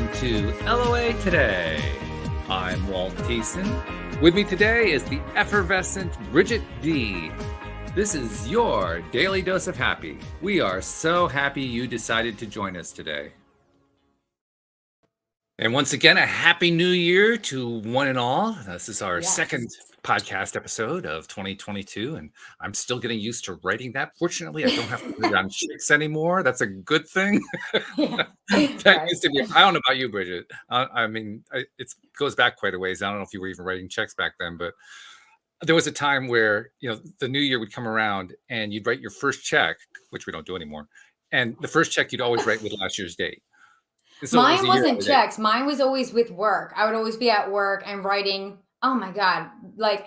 welcome to LOA Today. I'm Walt Thiessen. With me today is the effervescent Bridget D. This is your daily dose of happy. We are so happy you decided to join us today. And once again, a happy new year to one and all. This is our second podcast episode of 2022, and I'm still getting used to writing that. Fortunately, I don't have to write on chicks anymore. That's a good thing. That used to be, I don't know about you, Bridget. It goes back quite a ways. I don't know if you were even writing checks back then, but there was a time where, the new year would come around and you'd write your first check, which we don't do anymore. And the first check you'd always write with last year's date. So mine wasn't checks. Mine was always with work. I would always be at work and writing, oh my God,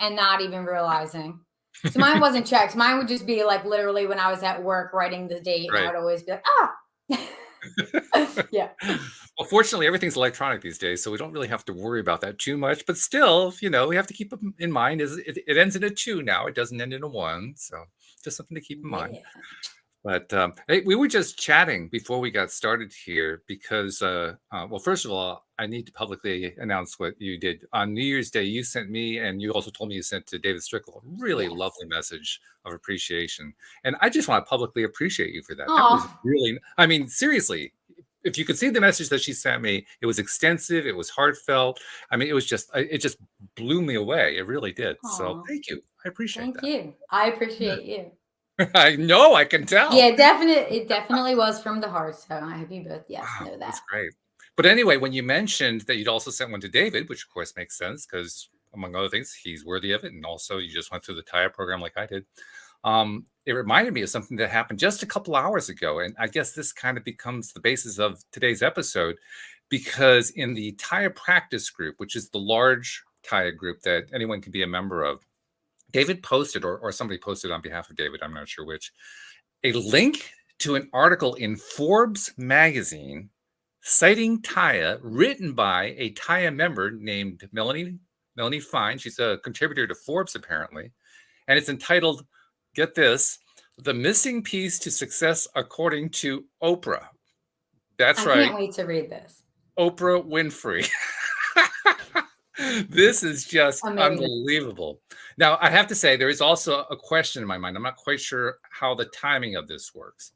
and not even realizing. So mine wasn't checks. Mine would just be literally when I was at work writing the date. Right. And I would always be yeah. Well, fortunately, everything's electronic these days, so we don't really have to worry about that too much. But still, we have to keep in mind is it ends in a 2 now. It doesn't end in a 1. So just something to keep in mind. But hey, we were just chatting before we got started here because, well, first of all, I need to publicly announce what you did. On New Year's Day, you sent me, and you also told me you sent to David Strickel, a really lovely message of appreciation. And I just want to publicly appreciate you for that. That was really, seriously, if you could see the message that she sent me, it was extensive, it was heartfelt. It was just, it just blew me away. It really did. So thank you. I appreciate that. Thank you. I appreciate you. I know, I can tell. Yeah, it definitely was from the heart. So I hope you both, know that. That's great. But anyway, when you mentioned that you'd also sent one to David, which of course makes sense because among other things, he's worthy of it. And also you just went through the TYA program like I did. It reminded me of something that happened just a couple hours ago. And I guess this kind of becomes the basis of today's episode because in the TYA practice group, which is the large TYA group that anyone can be a member of, David posted, or somebody posted on behalf of David, I'm not sure which, a link to an article in Forbes Magazine citing TYA, written by a TYA member named Melanie Fine. She's a contributor to Forbes, apparently. And it's entitled, get this, The Missing Piece to Success According to Oprah. That's right. I can't wait to read this. Oprah Winfrey. This is just unbelievable. Now, I have to say, there is also a question in my mind. I'm not quite sure how the timing of this works.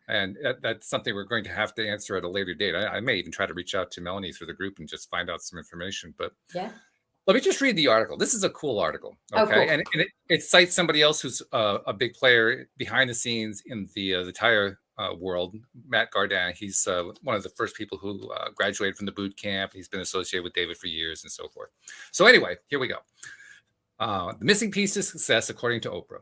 And that's something we're going to have to answer at a later date. I may even try to reach out to Melanie through the group and just find out some information. But let me just read the article. This is a cool article. Okay. Cool. And it cites somebody else who's a big player behind the scenes in the TYA world, Matt Gardin. He's one of the first people who graduated from the boot camp. He's been associated with David for years and so forth. So anyway, here we go. The missing piece to success, according to Oprah.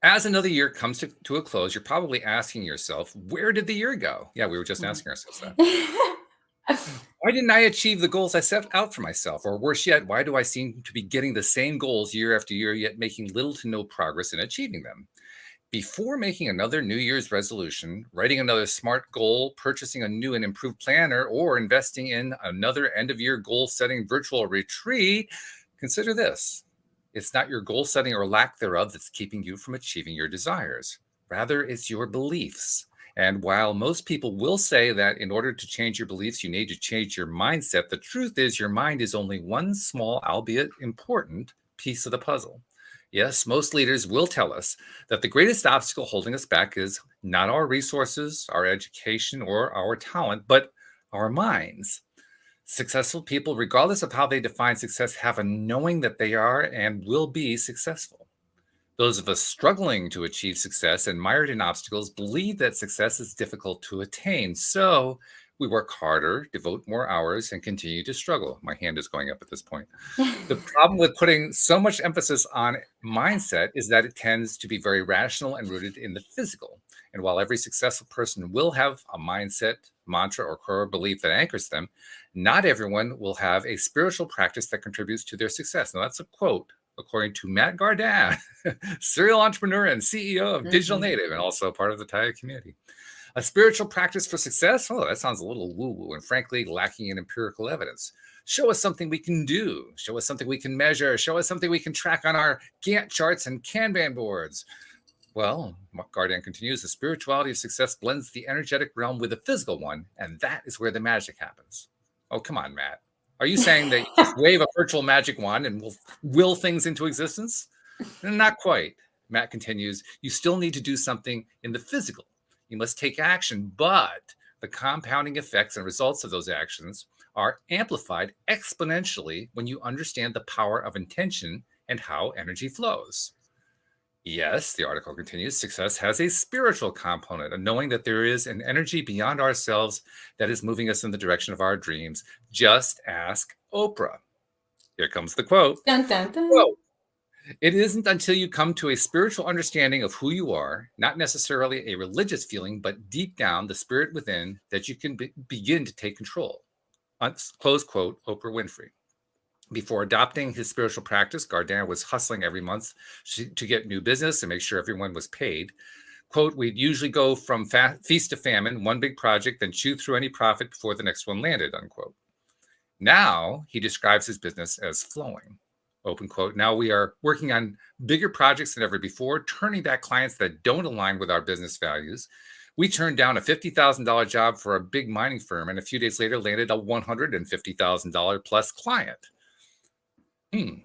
As another year comes to a close, you're probably asking yourself, where did the year go? Yeah, we were just asking ourselves that. Why didn't I achieve the goals I set out for myself? Or worse yet, why do I seem to be getting the same goals year after year, yet making little to no progress in achieving them? Before making another New Year's resolution, writing another SMART goal, purchasing a new and improved planner, or investing in another end-of-year goal-setting virtual retreat, consider this. It's not your goal setting or lack thereof that's keeping you from achieving your desires. Rather, it's your beliefs. And while most people will say that in order to change your beliefs, you need to change your mindset, the truth is your mind is only one small, albeit important, piece of the puzzle. Yes, most leaders will tell us that the greatest obstacle holding us back is not our resources, our education, or our talent, but our minds. Successful people, regardless of how they define success, have a knowing that they are and will be successful. Those of us struggling to achieve success and mired in obstacles believe that success is difficult to attain. So we work harder, devote more hours, and continue to struggle. My hand is going up at this point. The problem with putting so much emphasis on mindset is that it tends to be very rational and rooted in the physical. And while every successful person will have a mindset, mantra, or core belief that anchors them, not everyone will have a spiritual practice that contributes to their success. Now, that's a quote, according to Matt Gardin, serial entrepreneur and CEO of Digital Native, and also part of the TYA community. A spiritual practice for success? Oh, that sounds a little woo-woo and frankly lacking in empirical evidence. Show us something we can do. Show us something we can measure. Show us something we can track on our Gantt charts and Kanban boards. Well, Gardan continues, the spirituality of success blends the energetic realm with the physical one, and that is where the magic happens. Oh, come on, Matt. Are you saying that you just wave a virtual magic wand and will things into existence? Not quite. Matt continues, you still need to do something in the physical. You must take action, but the compounding effects and results of those actions are amplified exponentially when you understand the power of intention and how energy flows. Yes, the article continues, success has a spiritual component, a knowing that there is an energy beyond ourselves that is moving us in the direction of our dreams. Just ask Oprah. Here comes the quote. Dun, dun, dun. Quote, it isn't until you come to a spiritual understanding of who you are, not necessarily a religious feeling, but deep down the spirit within, that you can begin to take control. Close quote, Oprah Winfrey. Before adopting his spiritual practice, Gardan was hustling every month to get new business and make sure everyone was paid. Quote, we'd usually go from feast to famine, one big project, then chew through any profit before the next one landed, unquote. Now he describes his business as flowing. Open quote. Now we are working on bigger projects than ever before, turning back clients that don't align with our business values. We turned down a $50,000 job for a big mining firm, and a few days later landed a $150,000 plus client.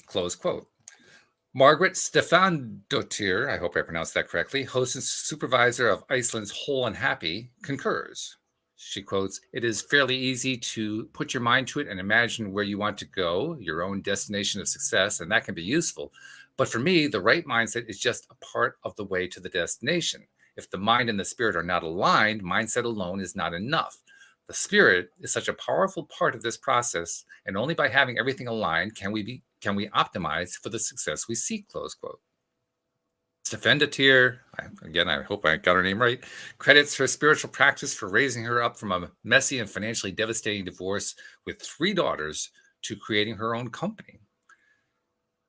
Close quote. Margaret Stefandottir, I hope I pronounced that correctly, host and supervisor of Iceland's Whole and Happy, concurs. She quotes, it is fairly easy to put your mind to it and imagine where you want to go, your own destination of success, and that can be useful. But for me, the right mindset is just a part of the way to the destination. If the mind and the spirit are not aligned, mindset alone is not enough. The spirit is such a powerful part of this process, and only by having everything aligned can we optimize for the success we seek, close quote. Stefandottir, again, I hope I got her name right, credits her spiritual practice for raising her up from a messy and financially devastating divorce with 3 daughters to creating her own company.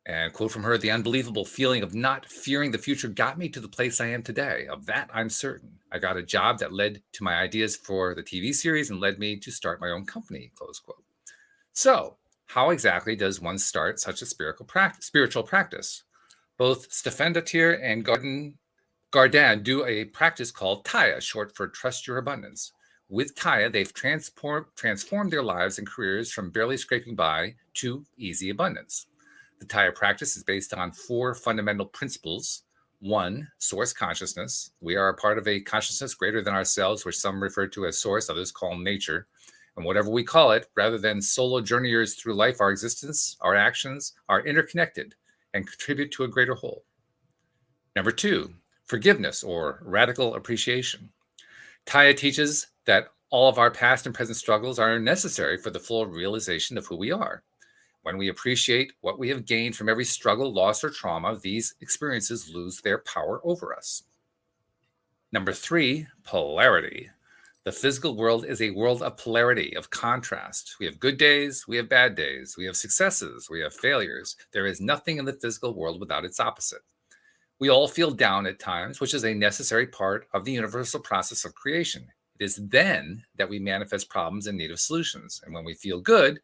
And quote from her, the unbelievable feeling of not fearing the future got me to the place I am today. Of that, I'm certain. I got a job that led to my ideas for the TV series and led me to start my own company, close quote. So, how exactly does one start such a spiritual practice? Both Stefandottir and Gardan do a practice called TYA, short for Trust Your Abundance. With TYA, they've transformed their lives and careers from barely scraping by to easy abundance. The TYA practice is based on 4 fundamental principles. 1, source consciousness. We are a part of a consciousness greater than ourselves, which some refer to as source, others call nature. And whatever we call it, rather than solo journeyers through life, our existence, our actions are interconnected and contribute to a greater whole. Number 2, forgiveness or radical appreciation. TYA teaches that all of our past and present struggles are necessary for the full realization of who we are. When we appreciate what we have gained from every struggle, loss, or trauma, these experiences lose their power over us. Number 3, polarity. The physical world is a world of polarity, of contrast. We have good days, we have bad days, we have successes, we have failures. There is nothing in the physical world without its opposite. We all feel down at times, which is a necessary part of the universal process of creation. It is then that we manifest problems in need of solutions. And when we feel good,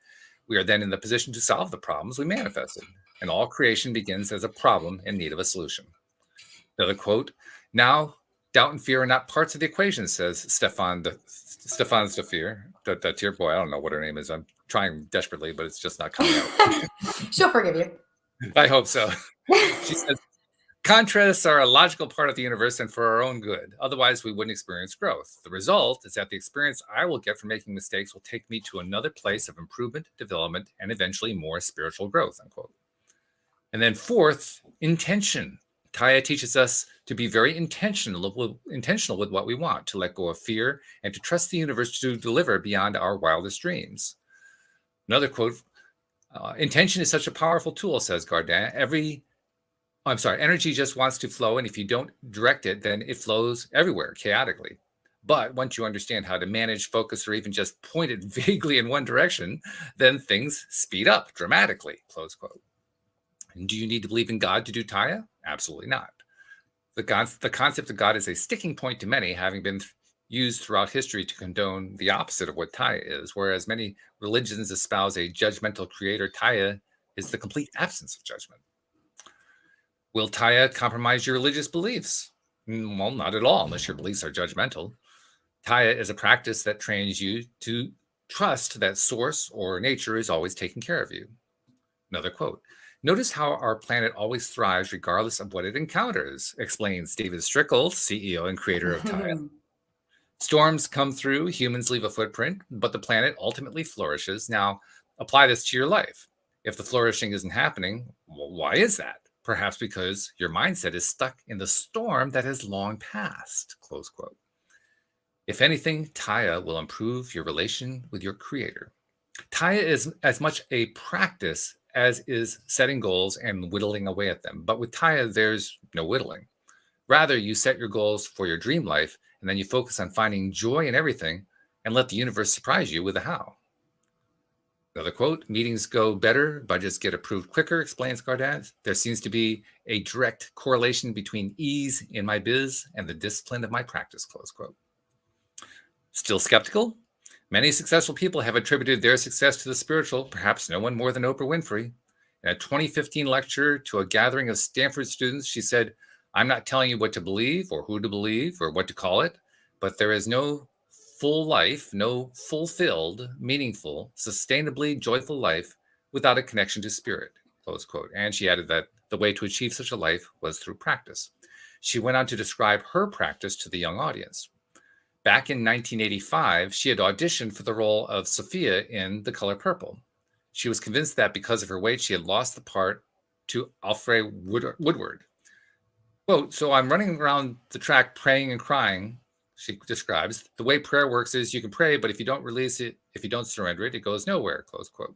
we are then in the position to solve the problems we manifested. And all creation begins as a problem in need of a solution. Another quote, now, doubt and fear are not parts of the equation, says Stefandottir. Boy, I don't know what her name is. I'm trying desperately, but it's just not coming out. She'll forgive you. I hope so. She says, contrasts are a logical part of the universe and for our own good. Otherwise, we wouldn't experience growth. The result is that the experience I will get from making mistakes will take me to another place of improvement, development, and eventually more spiritual growth, unquote. And then 4th, intention. TYA teaches us to be very intentional with what we want, to let go of fear, and to trust the universe to deliver beyond our wildest dreams. Another quote, intention is such a powerful tool, says Gardan. Energy just wants to flow, and if you don't direct it, then it flows everywhere, chaotically. But once you understand how to manage, focus, or even just point it vaguely in one direction, then things speed up dramatically, close quote. And do you need to believe in God to do TYA? Absolutely not. The concept of God is a sticking point to many, having been used throughout history to condone the opposite of what TYA is, whereas many religions espouse a judgmental creator. TYA is the complete absence of judgment. Will TYA compromise your religious beliefs? Well, not at all, unless your beliefs are judgmental. TYA is a practice that trains you to trust that source or nature is always taking care of you. Another quote. Notice how our planet always thrives regardless of what it encounters, explains David Strickel, CEO and creator of TYA. Storms come through, humans leave a footprint, but the planet ultimately flourishes. Now, apply this to your life. If the flourishing isn't happening, well, why is that? Perhaps because your mindset is stuck in the storm that has long passed, close quote. If anything, TYA will improve your relation with your creator. TYA is as much a practice as is setting goals and whittling away at them. But with TYA, there's no whittling. Rather, you set your goals for your dream life, and then you focus on finding joy in everything and let the universe surprise you with the how. Another quote, meetings go better, budgets get approved quicker, explains Gardaz. There seems to be a direct correlation between ease in my biz and the discipline of my practice, close quote. Still skeptical? Many successful people have attributed their success to the spiritual, perhaps no one more than Oprah Winfrey. In a 2015 lecture to a gathering of Stanford students, she said, I'm not telling you what to believe or who to believe or what to call it, but there is no full life, no fulfilled, meaningful, sustainably joyful life without a connection to spirit, close quote. And she added that the way to achieve such a life was through practice. She went on to describe her practice to the young audience. Back in 1985, she had auditioned for the role of Sophia in The Color Purple. She was convinced that because of her weight, she had lost the part to Alfred Woodward. Quote, so I'm running around the track praying and crying, she describes. The way prayer works is you can pray, but if you don't release it, if you don't surrender it, it goes nowhere, close quote.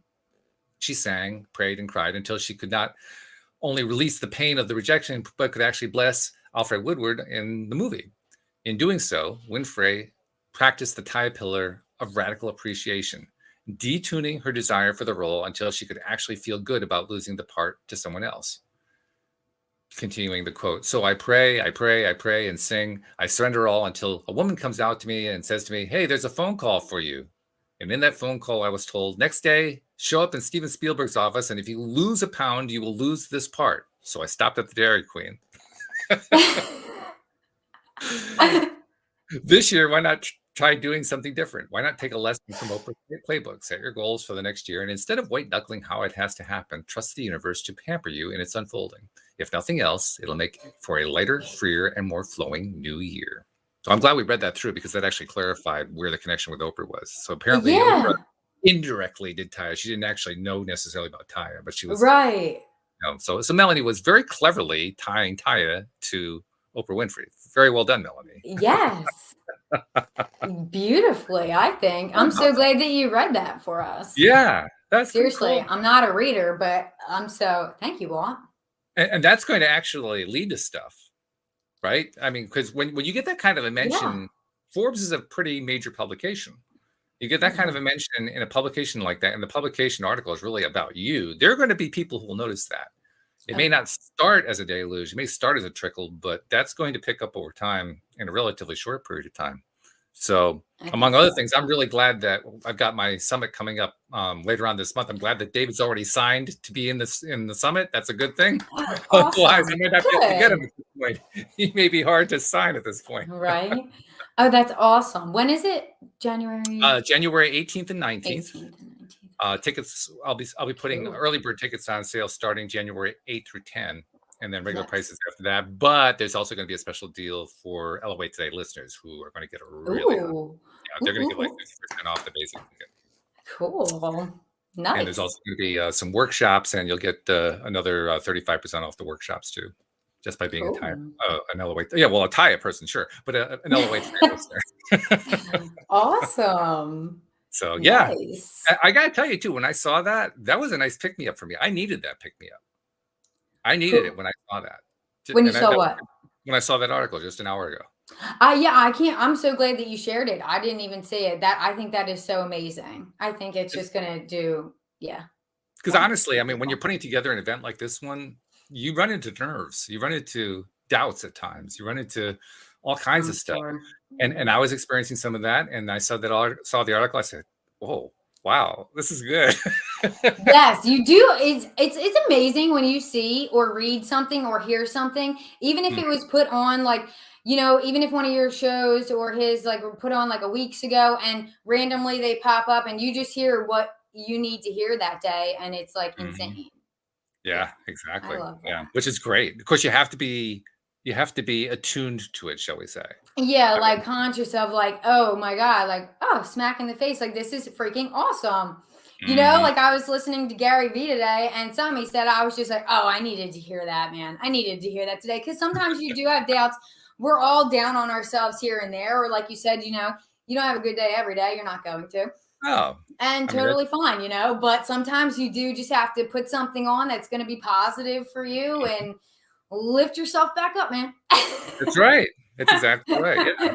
She sang, prayed, and cried until she could not only release the pain of the rejection, but could actually bless Alfred Woodward in the movie. In doing so, Winfrey practiced the TYA pillar of radical appreciation, detuning her desire for the role until she could actually feel good about losing the part to someone else. Continuing the quote, so I pray, and sing. I surrender all until a woman comes out to me and says to me, hey, there's a phone call for you. And in that phone call, I was told, next day, show up in Steven Spielberg's office, and if you lose a pound, you will lose this part. So I stopped at the Dairy Queen. This year, why not try doing something different? Why not take a lesson from Oprah's playbook? Set your goals for the next year, and instead of white knuckling how it has to happen, trust the universe to pamper you in its unfolding. If nothing else, it'll make for a lighter, freer, and more flowing new year. So I'm glad we read that through because that actually clarified where the connection with Oprah was. So apparently, Oprah indirectly did TYA. She didn't actually know necessarily about TYA, but she was right. So Melanie was very cleverly tying TYA to Oprah Winfrey. Very well done, Melanie. Yes. Beautifully, I think. I'm so glad that you read that for us. Yeah, that's seriously cool. I'm not a reader, but thank you, Walt. And that's going to actually lead to stuff, right? I mean, because when you get that kind of a mention, Forbes is a pretty major publication. You get that kind of a mention in a publication like that, and the publication article is really about you. There are going to be people who will notice that. It may not start as a deluge. It may start as a trickle, but that's going to pick up over time in a relatively short period of time. So among other things, I'm really glad that I've got my summit coming up later on this month. I'm glad that David's already signed to be in the summit. That's a good thing. Otherwise, I might not be able to get him at this point. He may be hard to sign at this point. Right. Oh, that's awesome. When is it? January 18th and 19th. Tickets, I'll be putting early bird tickets on sale starting January 8th through 10, and then regular prices after that. But there's also going to be a special deal for LOA Today listeners who are going to get a really, they're going to get like 50% off the basic ticket. Cool. Nice. And there's also going to be some workshops, and you'll get another 35% off the workshops too, just by being an LOA. Yeah, well, a TYA person, sure, but an LOA Today listener. Awesome. So yeah, nice. I gotta tell you too, when I saw that was a nice pick me up for me. I needed that pick me up. I needed it when I saw that. When you saw what? When I saw that article just an hour ago. I'm so glad that you shared it. I didn't even see it. I think that is so amazing. I think it's just gonna do, Because honestly, I mean, when you're putting together an event like this one, you run into nerves, you run into doubts at times, you run into all kinds of stuff. And I was experiencing some of that, and I saw the article. I said, "Whoa, wow, this is good." Yes, you do. It's amazing when you see or read something or hear something, even if it was put on like you know, even if one of your shows or his like were put on like a weeks ago and randomly they pop up and you just hear what you need to hear that day, and it's like insane. Yeah, Yeah, I exactly. love Yeah, that. which is great. Of course, you have to be attuned to it, shall we say? Yeah, I like mean, conscious of like, oh my God, like, oh, smack in the face. Like, this is freaking awesome. You know, mhm. like I was listening to Gary Vee today and something he said, I was just like, oh, I needed to hear that, man. I needed to hear that today. Cause sometimes you do have doubts. We're all down on ourselves here and there. Or like you said, you know, you don't have a good day every day. You're not going to. Oh, And I mean, that's totally fine, you know, but sometimes you do just have to put something on that's going to be positive for you and lift yourself back up, man. that's right. That's exactly right, yeah.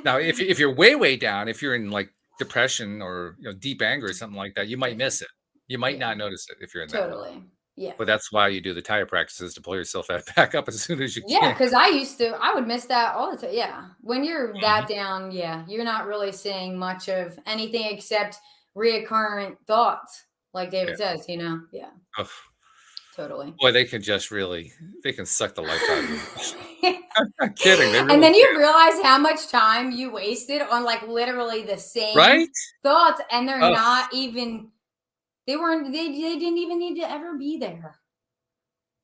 Now, if you're way, way down, if you're in, like, depression or, deep anger or something like that, you might miss it. You might Yeah, not notice it if you're in that mode. totally. Yeah. But that's why you do the TYA practices to pull yourself back up as soon as you Yeah, can. because I would miss that all the time. Yeah. When you're that Mhm. down, yeah, you're not really seeing much of anything except reoccurrent thoughts, like Yeah. David says, you know? Yeah, Ugh. totally. Boy, they can suck the life out of you. I'm not kidding, they And really then you can. realize how much time you wasted on like literally the same Right? thoughts, and they're Ugh. not even, they didn't even need to ever be there,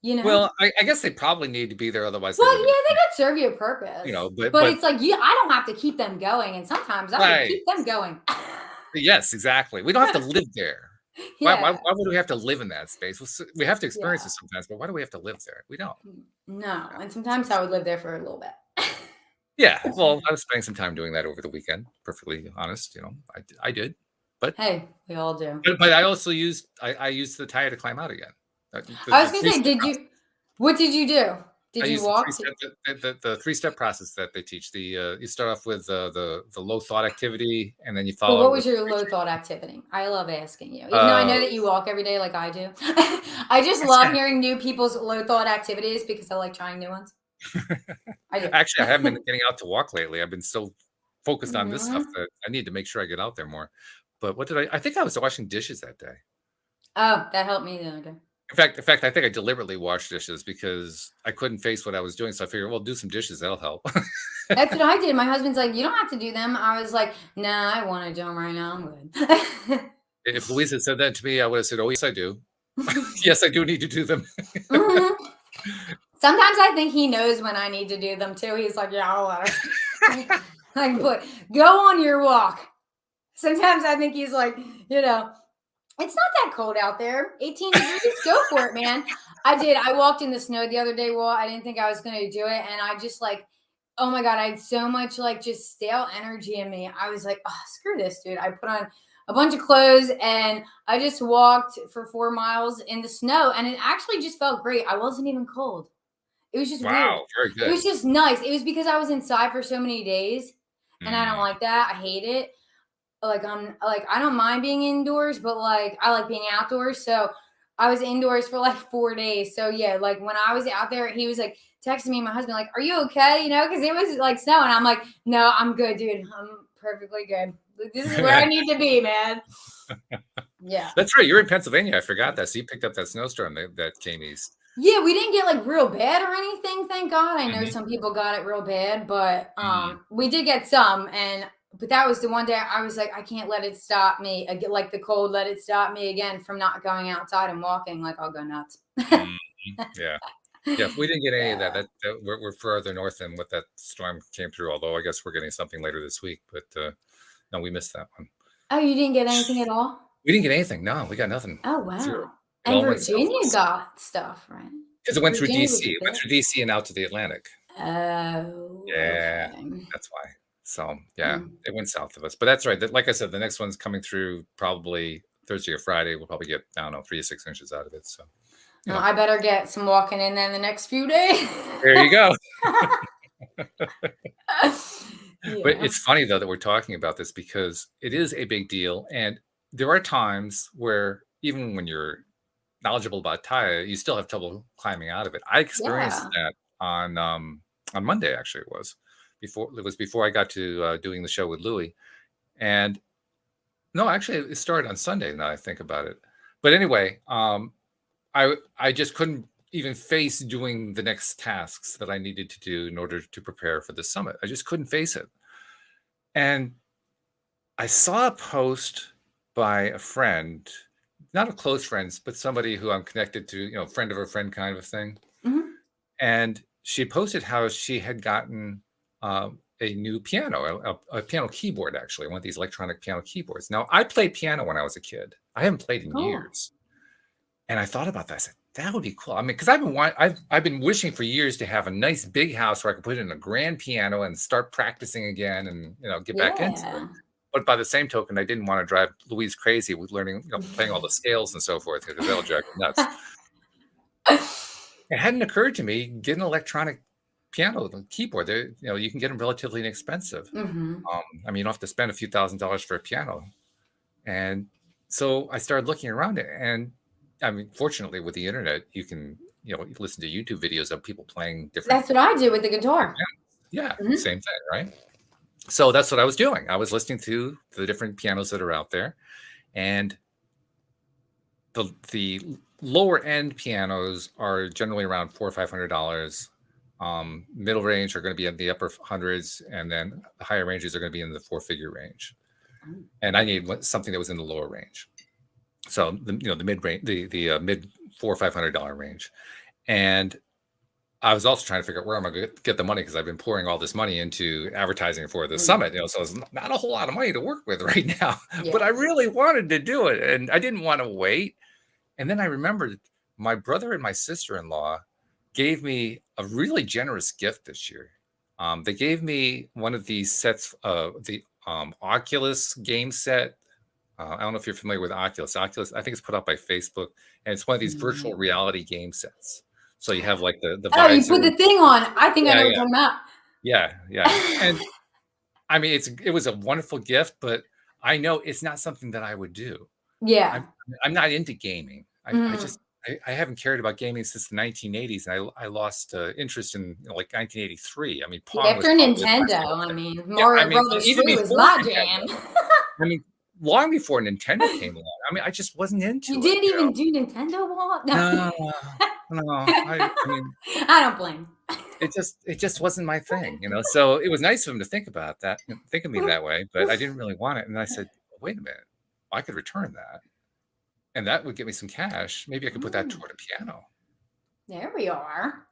you know? Well, I guess they probably need to be there, otherwise they Well, wouldn't yeah, be they playing, could serve you a purpose, but but it's like, yeah, I don't have to keep them going, and sometimes I could right. keep them going. Yes, exactly. We don't have to live there. Why Yeah, would we have to live in that space? We have to experience it yeah. sometimes, but why do we have to live there? We don't. No, Yeah, and it's sometimes I just would live there for a little bit. yeah, well, I was spending some time doing that over the weekend, perfectly honest, I did. But Hey, we all do. but I also used the tire to climb out again. I The was gonna say, three-step did process. you what did you do? I Did you use the walk? three-step the three-step process that they teach. You start off with, the low thought activity, and then you Well, follow what it was with your low thought activity? I love asking you. Even though I uh know that you walk every day like I do. I just love actually hearing new people's low thought activities because I like trying new ones. I do. actually, I haven't been getting out to walk lately. I've been so focused on this stuff Mhm. that I need to make sure I get out there more. But what did I think I was washing dishes that day. Oh, that helped me the other day. In fact, I think I deliberately washed dishes because I couldn't face what I was doing, so I figured, well, do some dishes, that'll help. That's what I did. My husband's like, "You don't have to do them." I was like, "Nah, I wanna do them right now. I'm good." If Louise had said that to me, I would have said, "Oh, yes, I do. Yes, I do need to do them." Mhm. Sometimes I think he knows when I need to do them too. He's like, "Yeah, I'll let her." Like, but go on your walk. Sometimes I think he's like, you know, it's not that cold out there. 18 degrees. Go for it, man. I did. I walked in the snow the other day. Well, I didn't think I was going to do it. And I just like, oh my God, I had so much like just stale energy in me. I was like, oh, screw this, dude. I put on a bunch of clothes and I just walked for 4 miles in the snow. And it actually just felt great. I wasn't even cold. It was just weird. Wow, very It was good. just nice. It was because I was inside for so many days and I don't Mm, like that. I hate it. Like I'm like I don't mind being indoors, but like I like being outdoors. So I was indoors for like 4 days. So yeah, like when I was out there, he was like texting me, my husband, like, "Are you okay?" You know, because it was like snow, and I'm like, "No, I'm good, dude. I'm perfectly good. This is where I need to be, man." Yeah. That's right, you're in Pennsylvania, I forgot that, so you picked up that snowstorm that came east. Yeah, we didn't get like real bad or anything, thank God. I know Mhm, some people got it real bad, but mm. we did get some, and but that was the one day I was like, I can't let it stop me. I get like the cold, let it stop me again from not going outside and walking. Like I'll go nuts. Mhm. Yeah. Yeah, we didn't get any of that. Yeah. We're further north than what that storm came through, although I guess we're getting something later this week, but, no, we missed that one. Oh, you didn't get anything at all? We didn't get anything. No, we got nothing. Oh 0. wow. It And all went south of Virginia us. got stuff, right? 'Cause it went through Virginia was DC. a It went bit. through DC and out to the Atlantic. Oh, Yeah, okay. that's why. So, yeah, Mm. it went south of us, but that's right. Like I said, the next one's coming through probably Thursday or Friday. We'll probably get, I don't know, 3 to 6 inches out of it, so, you Well, know, I better get some walking in then the next few days. there you go. But Yeah. it's funny though that we're talking about this because it is a big deal, and there are times where even when you're knowledgeable about Taya, you still have trouble climbing out of it. I experienced Yeah. that on Monday, actually. It was before I got to doing the show with Louie, and no, actually, it started on Sunday. Now I think about it, but anyway, I just couldn't even face doing the next tasks that I needed to do in order to prepare for the summit. I just couldn't face it. And I saw a post by a friend, not a close friend, but somebody who I'm connected to, friend of a friend kind of thing. Mhm. And she posted how she had gotten a new piano, a piano keyboard, actually, one of these electronic piano keyboards. Now, I played piano when I was a kid. I haven't played in Cool. years. And I thought about that. I said, that would be cool. I mean, because I've been wishing for years to have a nice big house where I could put in a grand piano and start practicing again and get back into it. But by the same token, I didn't want to drive Louise crazy with learning, playing all the scales and so forth, because that'll drive me nuts. It hadn't occurred to me, get an electronic piano, the keyboard. You can get them relatively inexpensive. Mm-hmm. I mean, you don't have to spend a few $1,000s for a piano. And so I started looking around it, and I mean, fortunately, with the internet, you can, listen to YouTube videos of people playing different. That's what I do with the guitar. Yeah, mm-hmm. Same thing, right? So that's what I was doing. I was listening to the different pianos that are out there, and the lower end pianos are generally around $400 or $500. Middle range are going to be in the upper hundreds, and then the higher ranges are going to be in the 4-figure range. And I needed something that was in the lower range. So the mid range, the mid $400 or $500 range, and I was also trying to figure out where I'm going to get the money, because I've been pouring all this money into advertising for the summit. So it's not a whole lot of money to work with right now, but I really wanted to do it, and I didn't want to wait. And then I remembered my brother and my sister-in-law gave me a really generous gift this year. They gave me one of these sets of the Oculus game set. I don't know if you're familiar with Oculus. Oculus, I think it's put out by Facebook, and it's one of these virtual reality game sets. So you have like the visor. You put the thing on. I think I know what you're talking about. Yeah. And I mean, it was a wonderful gift, but I know it's not something that I would do. Yeah. I'm not into gaming. I haven't cared about gaming since the 1980s, and I lost interest in like 1983. I mean, Pong after Nintendo. I mean, Mario Brothers 3 was my jam. I mean, long before Nintendo came along. I mean, I just wasn't into it. You didn't even do Nintendo, Walt? No. I mean, I don't blame. It just wasn't my thing, So it was nice of him to think about that, think of me that way, but I didn't really want it. And I said, wait a minute, I could return that, and that would get me some cash. Maybe I could put that toward a piano. There we are.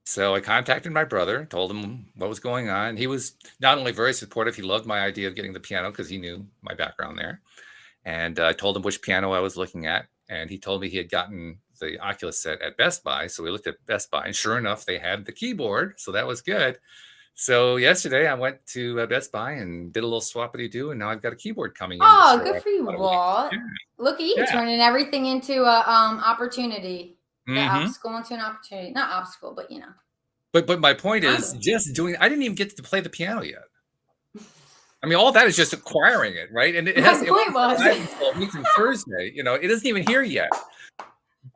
So I contacted my brother, told him what was going on. He was not only very supportive, he loved my idea of getting the piano because he knew my background there. And I told him which piano I was looking at. And he told me he had gotten the Oculus set at Best Buy. So we looked at Best Buy, and sure enough, they had the keyboard. So that was good. So yesterday I went to Best Buy and did a little swappity-doo, and now I've got a keyboard coming in. Oh, good for you, Walt. Yeah. Look at you turning everything into a opportunity. The obstacle into an opportunity. Not obstacle, but But my point is just doing. I didn't even get to play the piano yet. I mean, all that is just acquiring it, right? And it has. My point was a week from Thursday. It isn't even here yet.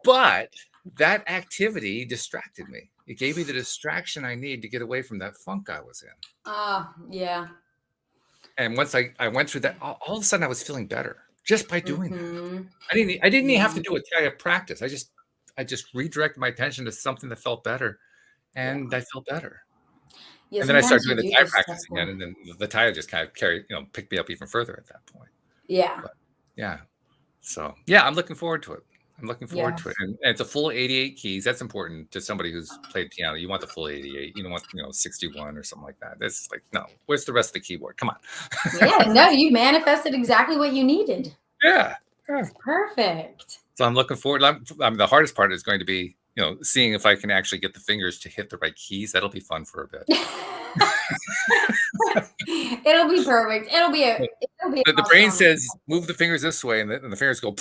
But that activity distracted me. It gave me the distraction I need to get away from that funk I was in. Yeah. And once I went through that, all of a sudden I was feeling better just by doing that. I didn't even have to do a TYA practice. I just redirected my attention to something that felt better, and I felt better. And then I started doing the TYA practice again, and then the TYA just kind of picked me up even further at that point. Yeah. But, yeah. So yeah, I'm looking forward to it. I'm looking forward to it. And it's a full 88 keys. That's important to somebody who's played piano. You want the full 88. You don't want 61 or something like that. That's like, no, where's the rest of the keyboard? Come on. No, you manifested exactly what you needed. Yeah. Perfect. So I'm looking forward. The hardest part is going to be, seeing if I can actually get the fingers to hit the right keys. That'll be fun for a bit. It'll be perfect. It'll be the brain says, move the fingers this way, and the fingers go.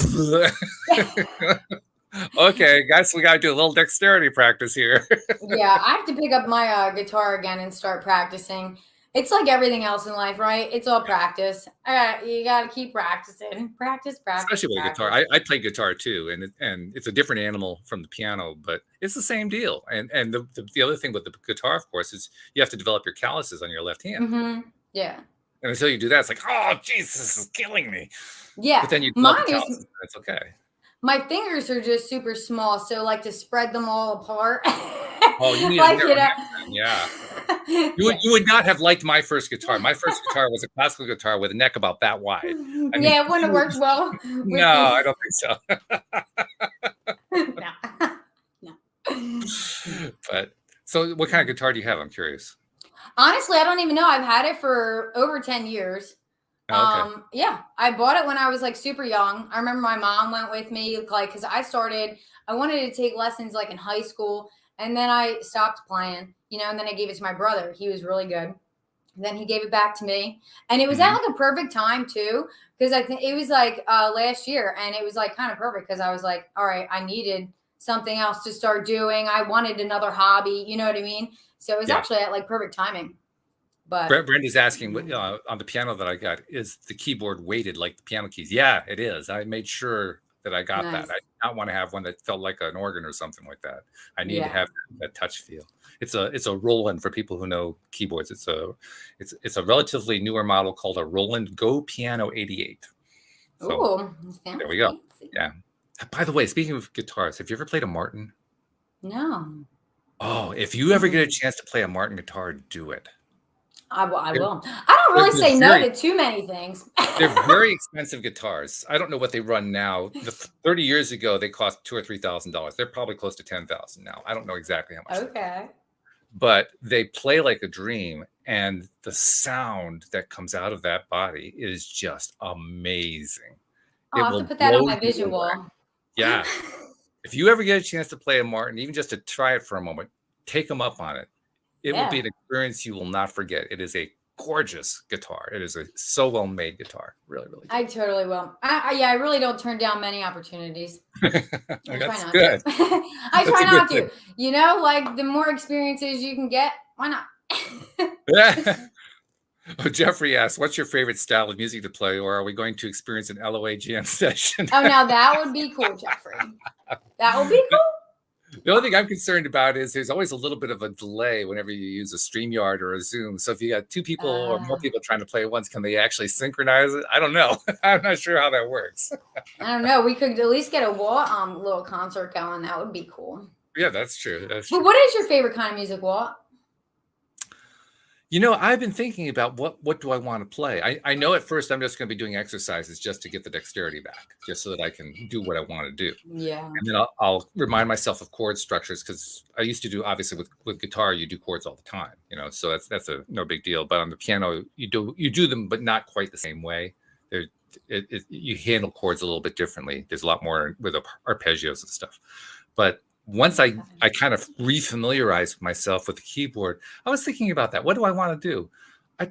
Okay, guys, we got to do a little dexterity practice here. Yeah, I have to pick up my guitar again and start practicing. It's like everything else in life, right? It's all practice. You got to keep practicing. Practice. Especially with guitar. I play guitar too, and it's a different animal from the piano, but it's the same deal. And the other thing with the guitar, of course, is you have to develop your calluses on your left hand. Yeah. And until you do that, it's like, oh, Jesus, this is killing me. Yeah. But then you develop the calluses, and it's okay. My fingers are just super small, so like to spread them all apart. Oh, you need a Like, narrow neck then, yeah. Yeah. You would not have liked my first guitar. My first guitar was a classical guitar with a neck about that wide. I mean, Yeah, it wouldn't have worked well no, with I this. don't think so. No. No. But so what kind of guitar do you have? I'm curious. Honestly, I don't even know. I've had it for over 10 years. Oh, okay. Yeah, I bought it when I was like super young. I remember my mom went with me, like, because I wanted to take lessons like in high school, and then I stopped playing, and then I gave it to my brother. He was really good. Then he gave it back to me, and it was at Mhm. like a perfect time too, because I think it was like last year, and it was like kind of perfect because I was like, all right, I needed something else to start doing. I wanted another hobby, you know what I mean? So it was Yeah. actually at like perfect timing. But Brenda's asking on the piano that I got, is the keyboard weighted like the piano keys? Yeah, it is. I made sure that I got that. I nice, did not want to have one that felt like an organ or something like that. I need to yeah. have that touch feel. It's a Roland for people who know keyboards. It's a relatively newer model called a Roland Go Piano 88. So Ooh, there sounds we go. fancy. Yeah. By the way, speaking of guitars, have you ever played a Martin? No. Oh, if you ever get a chance to play a Martin guitar, do it. I will. I They're, will. I don't they're, really they're say no very to too many things. They're very expensive guitars. I don't know what they run now. 30 years ago, they cost $2,000 or $3,000. They're probably close to 10,000 now. I don't know exactly how much they cost, Okay. but they play like a dream, and the sound that comes out of that body is just amazing. I'll It have to will put that on blow my you vision away. wall. Yeah. If you ever get a chance to play a Martin, even just to try it for a moment, take them up on it. It will be Yeah, an experience you will not forget. It is a gorgeous guitar. It is so well made guitar. Really, really I totally will. Yeah, I really don't turn down many opportunities. good. I try That's not to. good. I That's try a good not thing. to. Like the more experiences you can get, why not? Oh, Jeffrey asks, "What's your favorite style of music to play, or are we going to experience an LOA jam session?" Oh, now that would be cool, Jeffrey. That would be cool. The only thing I'm concerned about is there's always a little bit of a delay whenever you use a StreamYard or a Zoom. So if you got two people or more Uh, people trying to play at once, can they actually synchronize it? I don't know. I'm not sure how that works. I don't know. We could at least get a little concert going. That would be cool. Yeah, that's true. That's But true. what is your favorite kind of music, Walt? I've been thinking about what do I want to play. I know at first I'm just going to be doing exercises just to get the dexterity back, just so that I can do what I want to do. Yeah. And then I'll remind myself of chord structures, because I used to do, obviously with guitar, you do chords all the time, so that's a no big deal. But on the piano, you do them, but not quite the same way. You handle chords a little bit differently. There's a lot more with arpeggios and stuff. But once I kind of refamiliarized myself with the keyboard, I was thinking about that. What do I want to do? I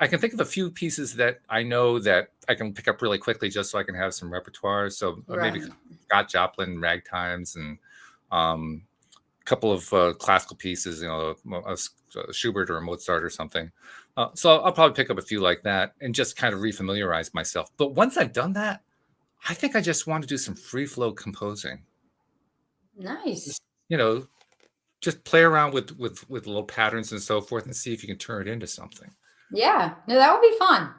can think of a few pieces that I know that I can pick up really quickly, just so I can have some repertoire. So maybe Right. Scott Joplin, ragtimes, and a couple of classical pieces, a Schubert or a Mozart or something. So I'll probably pick up a few like that and just kind of refamiliarize myself. But once I've done that, I think I just want to do some free flow composing. Nice. Just play around with little patterns and so forth, and see if you can turn it into something. Yeah. No, that would be fun.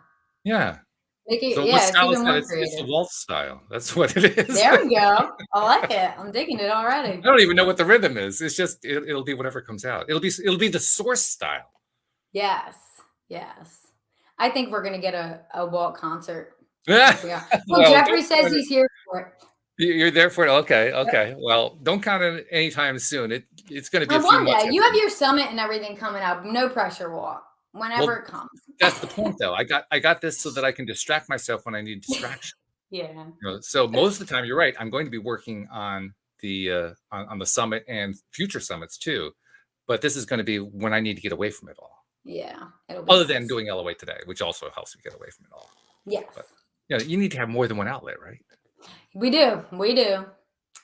Yeah. Make it, So what it's style is even that? more It's the creative. waltz style. That's what it is. There we go. I like it. I'm digging it already. I don't even know what the rhythm is. It's just it'll be whatever comes out. It'll be the source style. Yes. Yes. I think we're gonna get a Walt concert. Yeah. Yeah. Well, Well, Jeffrey says he's here for it. you're there for it. Okay. Yep. Okay. Well, don't count it anytime soon. It's going to be a few One months. day. You have your summit and everything coming up. No pressure, Walt. Whenever it comes. That's the point, though. I got this so that I can distract myself when I need distraction. Yeah. So most of the time, you're right. I'm going to be working on the on the summit and future summits too, but this is going to be when I need to get away from it all. Yeah. Other than doing LOA today, which also helps me get away from it all. Yes. But you need to have more than one outlet, right? We do. We do.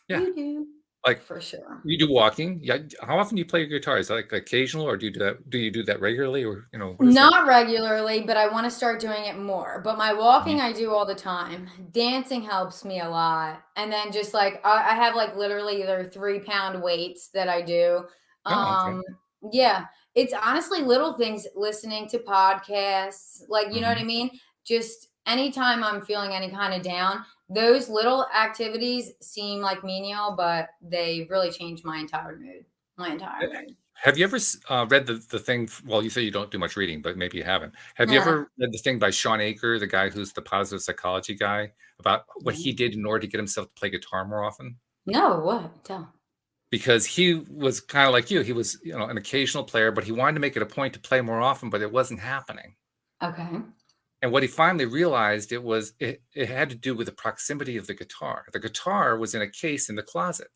Yeah. We do. Like, for sure. You do walking. Yeah. How often do you play your guitar? Is that like occasional, or do you do that regularly, or Not regularly, but I want to start doing it more. But my walking I do all the time. Dancing helps me a lot. And then just like I have like literally either 3-pound weights that I do. Oh, okay. Yeah. It's honestly little things, listening to podcasts, like you know what I mean? Just anytime I'm feeling any kind of down, those little activities seem like menial, but they really change my entire mood. My entire mood. Have you ever read the thing? Well, you say you don't do much reading, but maybe you haven't. Have you Yeah. ever read the thing by Sean Aker, the guy who's the positive psychology guy, about what he did in order to get himself to play guitar more often? No, what? Tell. Because he was kind of like you. He was, an occasional player, but he wanted to make it a point to play more often, but it wasn't happening. Okay. And what he finally realized it had to do with the proximity of the guitar. The guitar was in a case in the closet.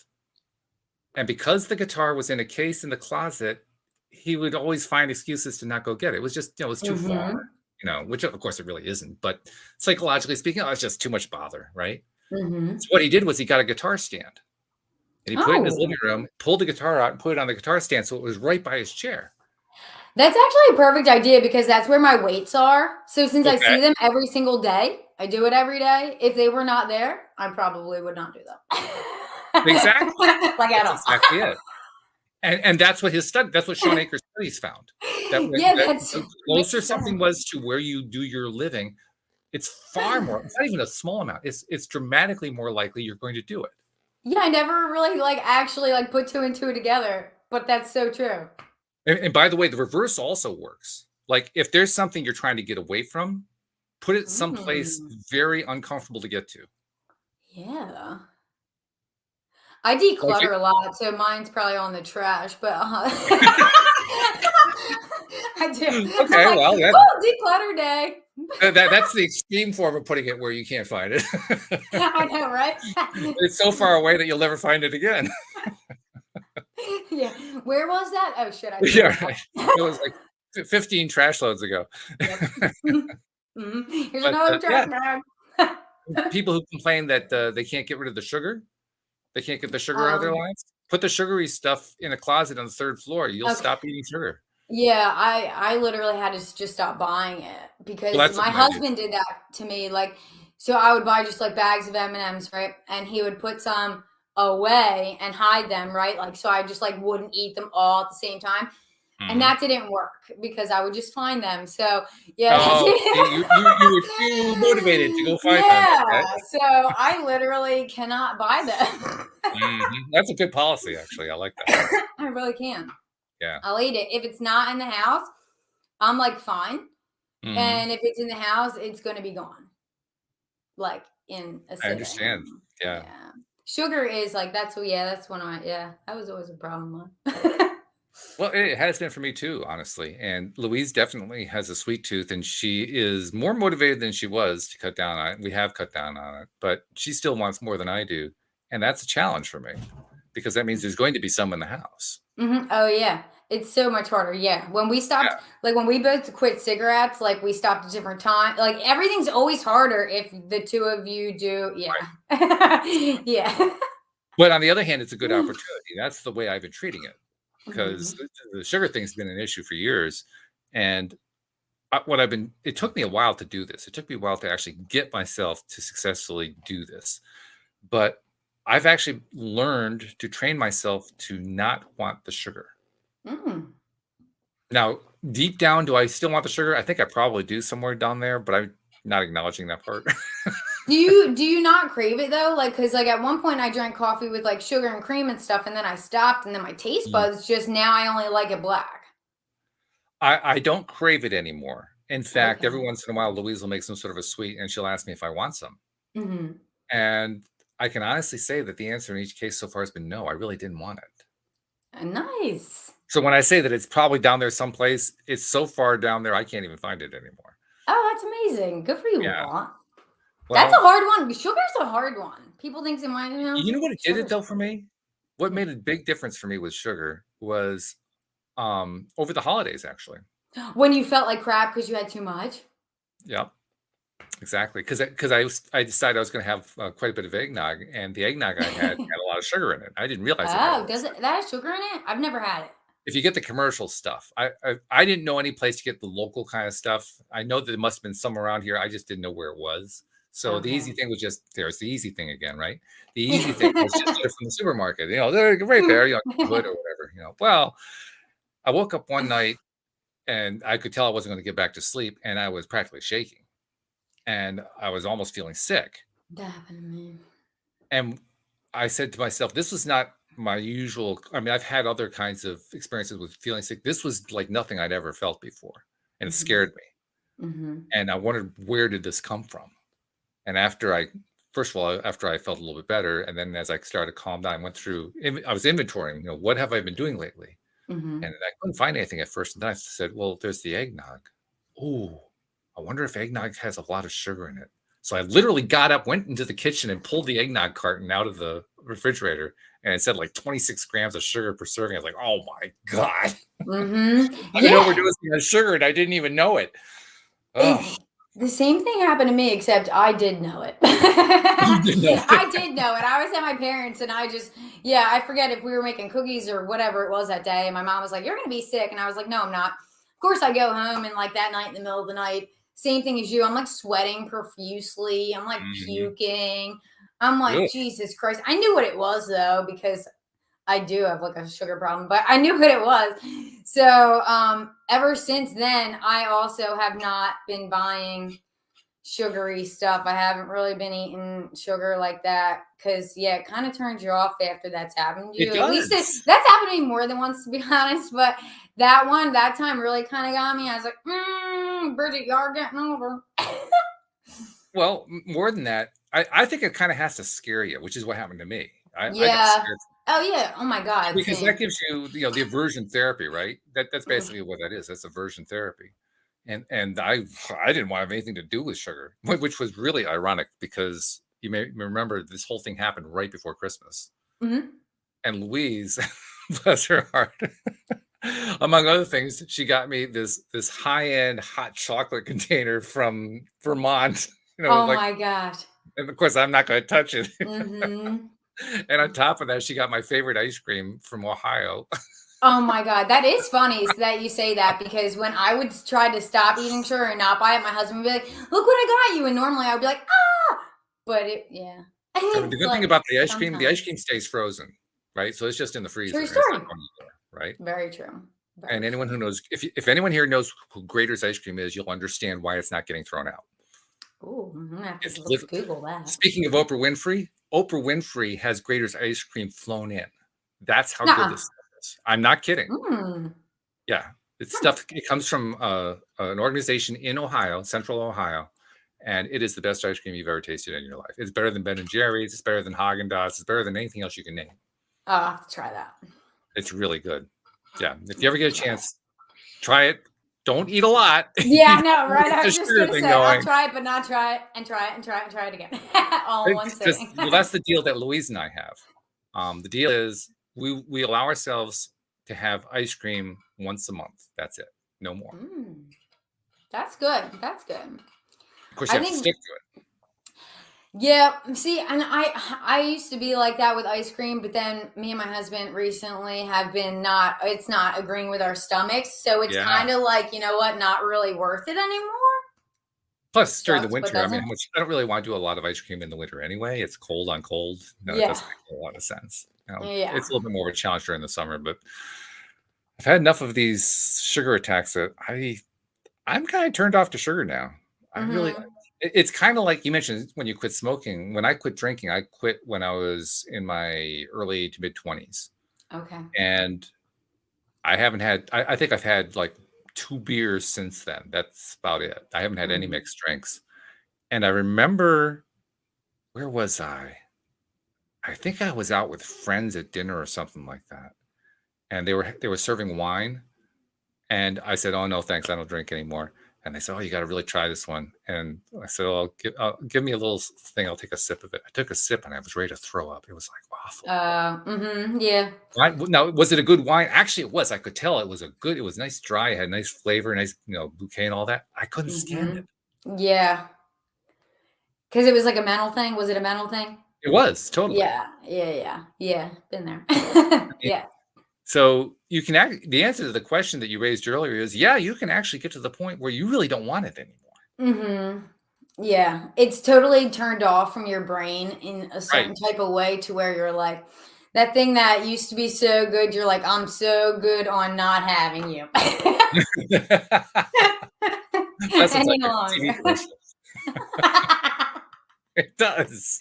And because the guitar was in a case in the closet, he would always find excuses to not go get it. It was just, it was too far, which of course it really isn't. But psychologically speaking, it's just too much bother, right? So what he did was he got a guitar stand. And he put it in his living room, pulled the guitar out and put it on the guitar stand so it was right by his chair. That's actually a perfect idea because that's where my weights are. So since I see them every single day, I do it every day. If they were not there, I probably would not do them. Exactly. Like at all. Exactly it. And that's what that's what Sean Aker's studies found. That the closer something was to where you do your living, it's far more, it's not even a small amount. It's dramatically more likely you're going to do it. Yeah, I never really actually put two and two together, but that's so true. And by the way, the reverse also works. Like if there's something you're trying to get away from, put it someplace very uncomfortable to get to. Yeah. I declutter a lot, so mine's probably on the trash, but I do. Okay, well, declutter day. That's the extreme form of putting it where you can't find it. I know, right? It's so far away that you'll never find it again. Yeah. Where was that? Oh shit! Yeah, right. It was like 15 trash loads ago. Yep. Here's another trash bag. People who complain that they can't get rid of the sugar, they can't get the sugar out of their lives. Put the sugary stuff in a closet on the 3rd floor. You'll stop eating sugar. Yeah, I literally had to just stop buying it because my husband did that to me. So I would buy just bags of M&Ms, right? And he would put some away and hide them, right? So I just wouldn't eat them all at the same time. And that didn't work because I would just find them. So yeah. You were too motivated to go find them. Yeah. So I literally cannot buy them. That's a good policy, actually. I like that. I really can. Yeah. I'll eat it. If it's not in the house, I'm fine. And if it's in the house, it's going to be gone. In a sitting. I understand. Yeah. Sugar is that's one of my, that was always a problem. Well, it has been for me too, honestly. And Louise definitely has a sweet tooth, and she is more motivated than she was to cut down on it. We have cut down on it, but she still wants more than I do. And that's a challenge for me because that means there's going to be some in the house. Oh, yeah. It's so much harder. Yeah. When we stopped, when we both quit cigarettes, we stopped at different times. Everything's always harder if the two of you do. Yeah. Right. Yeah. But on the other hand, it's a good opportunity. That's the way I've been treating it. Because the sugar thing's been an issue for years. And it took me a while to do this. It took me a while to actually get myself to successfully do this. But I've actually learned to train myself to not want the sugar. Now, deep down, do I still want the sugar? I think I probably do somewhere down there, but I'm not acknowledging that part. Do you not crave it though? Because at one point I drank coffee with sugar and cream and stuff, and then I stopped, and then my taste buds now I only like it black. I don't crave it anymore. In fact, every once in a while, Louise will make some sort of a sweet, and she'll ask me if I want some. And I can honestly say that the answer in each case so far has been no. I really didn't want it. Nice. So when I say that it's probably down there someplace, it's so far down there I can't even find it anymore. Oh, that's amazing. Good for you, Walt. Well, that's a hard one. Sugar's a hard one. People think it might. You know what it did it though for me? What made a big difference for me with sugar was over the holidays, actually. When you felt like crap because you had too much. Yeah, exactly. Because I decided I was going to have quite a bit of eggnog, and the eggnog I had a lot of sugar in it. I didn't realize. Oh, does it? That has sugar in it? I've never had it. If you get the commercial stuff, I didn't know any place to get the local kind of stuff. I know that there must have been some around here. I just didn't know where it was. So the easy thing was just, there's the easy thing again, right? The easy thing was just get it from the supermarket. They're right there, hood or whatever. Well, I woke up one night and I could tell I wasn't going to get back to sleep, and I was practically shaking. and I was almost feeling sick. That happened to me. And I said to myself, this was not my usual. I mean, I've had other kinds of experiences with feeling sick. This was like nothing I'd ever felt before. And it scared me. And I wondered, where did this come from? And first of all, after I felt a little bit better, and then as I started to calm down, I went through, I was inventorying, what have I been doing lately? And I couldn't find anything at first. And then I said, well, there's the eggnog. Oh, I wonder if eggnog has a lot of sugar in it. So I literally got up, went into the kitchen, and pulled the eggnog carton out of the refrigerator, and it said like 26 grams of sugar per serving. I was like, "Oh my god!" I didn't overdose on sugar, and I didn't even know it. The same thing happened to me, except I did know it. You did know it. I did know it. I was at my parents', and I forget if we were making cookies or whatever it was that day. And my mom was like, "You're going to be sick," and I was like, "No, I'm not." Of course, I go home, and like that night in the middle of the night. Same thing as you. I'm like sweating profusely. I'm like puking. I'm like, Jesus Christ. I knew what it was though, because I do have like a sugar problem, but I knew what it was. So ever since then, I also have not been buying sugary stuff. I haven't really been eating sugar like that because it kind of turns you off after that's happened to you. At least that's happened to me more than once, to be honest. But that time really kind of got me. I was like, Bridget, you're getting older. Well, more than that, I think it kind of has to scare you, which is what happened to me. I got scared. Oh yeah. Oh my God. Because that gives you, the aversion therapy, right? That's basically what that is. That's aversion therapy. And I didn't want to have anything to do with sugar, which was really ironic because you may remember this whole thing happened right before Christmas. And Louise, bless her heart, among other things, she got me this high-end hot chocolate container from Vermont. My gosh. And of course, I'm not going to touch it. And on top of that, she got my favorite ice cream from Ohio. Oh my God. That is funny that you say that, because when I would try to stop eating sugar and not buy it, my husband would be like, "Look what I got you." And normally I would be like, "Ah," but The good thing about the ice cream stays frozen, right? So it's just in the freezer. True story. Right? Very true. And anyone who knows, if anyone here knows who Grater's ice cream is, you'll understand why it's not getting thrown out. Oh, I'm gonna have to Google that. Speaking of Oprah Winfrey has Grater's ice cream flown in. That's how good this stuff is. I'm not kidding. Yeah, it's stuff. It comes from an organization in Ohio, Central Ohio, and it is the best ice cream you've ever tasted in your life. It's better than Ben and Jerry's. It's better than Haagen-Dazs. It's better than anything else you can name. I'll have to try that. It's really good. Yeah, if you ever get a chance, try it. Don't eat a lot. Yeah, no, right. I was just going to say, I'll try it, but not try it, and try it, and try it, and try it again. All in one sitting. Well, that's the deal that Louise and I have. The deal is we allow ourselves to have ice cream once a month. That's it. No more. That's good. That's good. Of course, you have to stick to it. Yeah. See, and I used to be like that with ice cream, but then me and my husband recently have been it's not agreeing with our stomachs. So it's kind of like, you know what, not really worth it anymore. Plus, during the winter, I don't really want to do a lot of ice cream in the winter anyway. It's cold on cold. It doesn't make a lot of sense. It's a little bit more of a challenge during the summer, but I've had enough of these sugar attacks that I'm kind of turned off to sugar now. It's kind of like you mentioned when you quit smoking. When I quit drinking, I quit when I was in my early to mid 20s. Okay. And I haven't had, I think I've had like 2 beers since then. That's about it. I haven't had any mixed drinks. And I remember, where was I? I think I was out with friends at dinner or something like that. And they were serving wine. And I said, "Oh, no, thanks. I don't drink anymore." And they said, "Oh, you got to really try this one." And I said, give me a little thing. I'll take a sip of it. I took a sip and I was ready to throw up. It was like awful. Yeah. Now, was it a good wine? Actually, it was. I could tell it was nice dry. It had nice flavor, nice, bouquet and all that. I couldn't stand it. Yeah. Because it was like a mental thing. Was it a mental thing? It was, totally. Yeah. Been there. Yeah. So you can the answer to the question that you raised earlier is, you can actually get to the point where you really don't want it anymore. Yeah. It's totally turned off from your brain in a certain type of way to where you're like, that thing that used to be so good, you're like, I'm so good on not having you. That's like It does.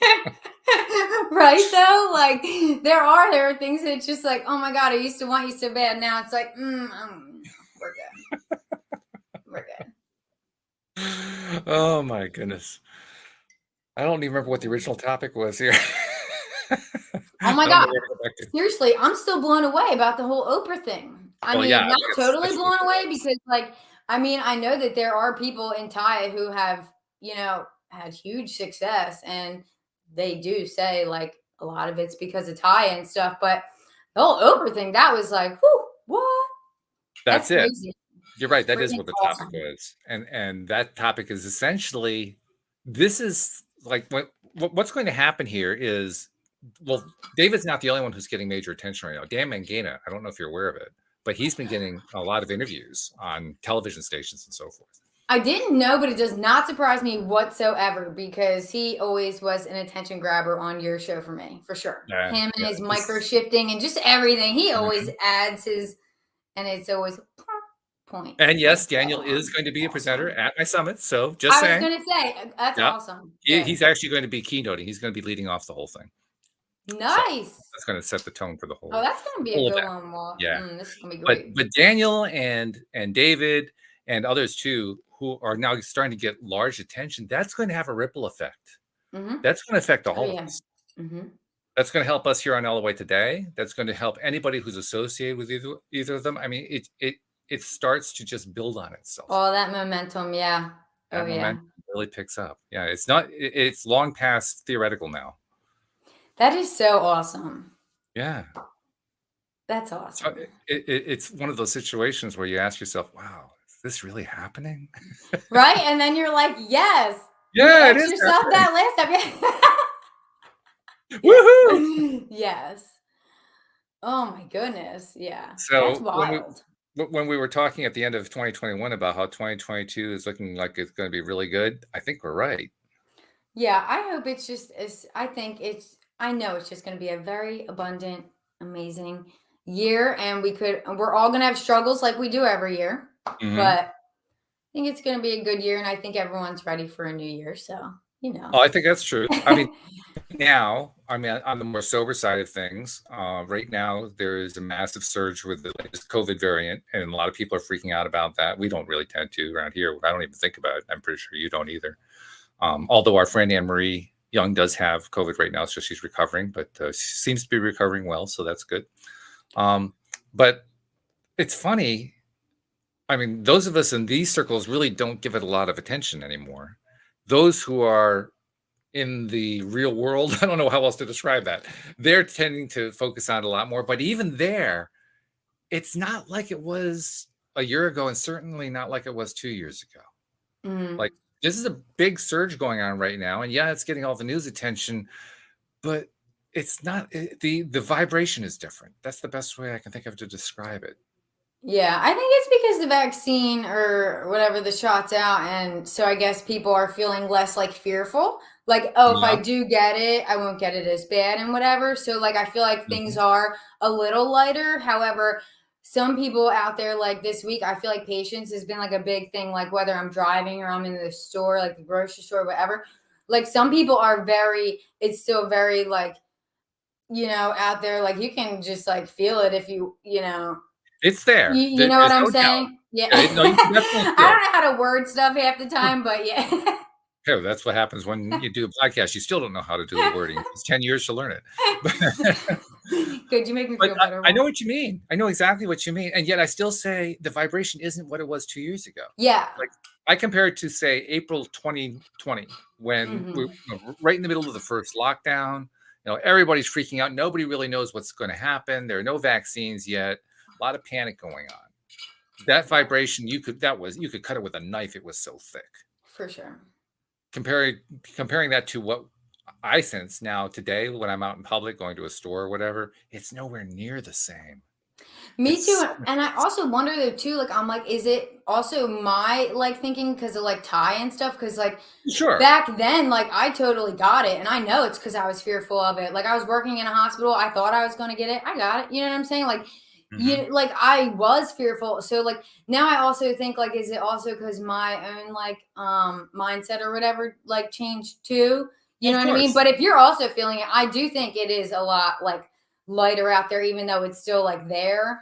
Right though, like there are things that it's just like, oh my god, I used to want you so bad. Now it's like, we're good. We're good. Oh my goodness. I don't even remember what the original topic was here. Oh my I don't know god. where to go back to. Seriously, I'm still blown away about the whole Oprah thing. I Well, mean, yeah, I not think it's totally especially blown for away us. because, like, I mean, I know that there are people in TYA who have, had huge success, and they do say like a lot of it's because of TYA and stuff. But the whole Oprah thing, that was like, whoo, what? That's That's it. crazy. You're right. That is Freaking what the topic awesome. was, and that topic is essentially this is like what's going to happen here is, well, David's not the only one who's getting major attention right now. Dan Mangena, I don't know if you're aware of it, but he's been getting a lot of interviews on television stations and so forth. I didn't know, but it does not surprise me whatsoever because he always was an attention grabber on your show for me, for sure. Yeah, Him and yeah. his micro shifting and just everything. He always Mhm. adds his, and it's always point. And yes, Like, Daniel is going to be a presenter at my summit. So just I was saying, going to say, that's yeah, awesome. Good. he's actually going to be keynoting. He's going to be leading off the whole thing. So Nice. that's going to set the tone for the Oh, whole that's going to be a whole good event. one. Well, Yeah. this is going to be But great. Daniel and David and others too, who are now starting to get large attention, that's going to have a ripple effect. That's going to affect all of us. That's going to help us here on All the Way Today. That's going to help anybody who's associated with either of them. I mean, it starts to just build on itself. Oh, that momentum, yeah. That momentum really picks up. Yeah, it's long past theoretical now. That is so awesome. Yeah. That's awesome. So it's one of those situations where you ask yourself, wow, is this really happening? Right? And then you're like, yes. Yeah, you it is yourself that last time. Woohoo! Yes. Oh my goodness. Yeah. So That's wild. when we were talking at the end of 2021 about how 2022 is looking like it's going to be really good, I think we're right. Yeah, I hope it's just as I know it's just going to be a very abundant, amazing year, and we're all going to have struggles like we do every year, but I think it's going to be a good year, and I think everyone's ready for a new year. So, Oh, I think that's true. I mean, now, on the more sober side of things, right now there is a massive surge with the latest COVID variant, and a lot of people are freaking out about that. We don't really tend to around here. I don't even think about it. I'm pretty sure you don't either. Although our friend Anne Marie Young does have COVID right now, so she's recovering, but she seems to be recovering well, so that's good. But it's funny. I mean, those of us in these circles really don't give it a lot of attention anymore. Those who are in the real world, I don't know how else to describe that. They're tending to focus on it a lot more, but even there, it's not like it was a year ago, and certainly not like it was 2 years ago. Like, this is a big surge going on right now, and yeah, it's getting all the news attention, but it's not, the vibration is different. That's the best way I can think of to describe it. Yeah, I think it's because the vaccine or whatever, the shot's out, and so I guess people are feeling less like fearful. Like, oh, if I do get it, I won't get it as bad and whatever. So like I feel like things are a little lighter. However, some people out there, like this week, I feel like patience has been like a big thing, like whether I'm driving or I'm in the store, like the grocery store, whatever. Like some people are it's still very like, out there, like you can just like feel it if it's there. you know what I'm saying? Doubt. Yeah. No, you can definitely I don't know how to word stuff half the time, but yeah. Oh, that's what happens when you do a podcast. You still don't know how to do the wording. It's 10 years to learn it. Good. You make me feel better. I know what you mean. I know exactly what you mean. And yet I still say the vibration isn't what it was 2 years ago. Yeah. Like I compare it to, say, April 2020, when we're right in the middle of the first lockdown. Everybody's freaking out. Nobody really knows what's going to happen. There are no vaccines yet. A lot of panic going on. That vibration, you could cut it with a knife. It was so thick. For sure. Comparing that to what I sense now today when I'm out in public, going to a store or whatever, it's nowhere near the same. Me too. And I also wonder though too, like I'm like, is it also my like thinking because of like TYA and stuff? Because like back then, like I totally got it. And I know it's because I was fearful of it. Like I was working in a hospital. I thought I was going to get it. I got it. You know what I'm saying? Like like I was fearful. So like now I also think like, is it also because my own like mindset or whatever like changed too? You know what I mean? But if you're also feeling it, I do think it is a lot like lighter out there, even though it's still like there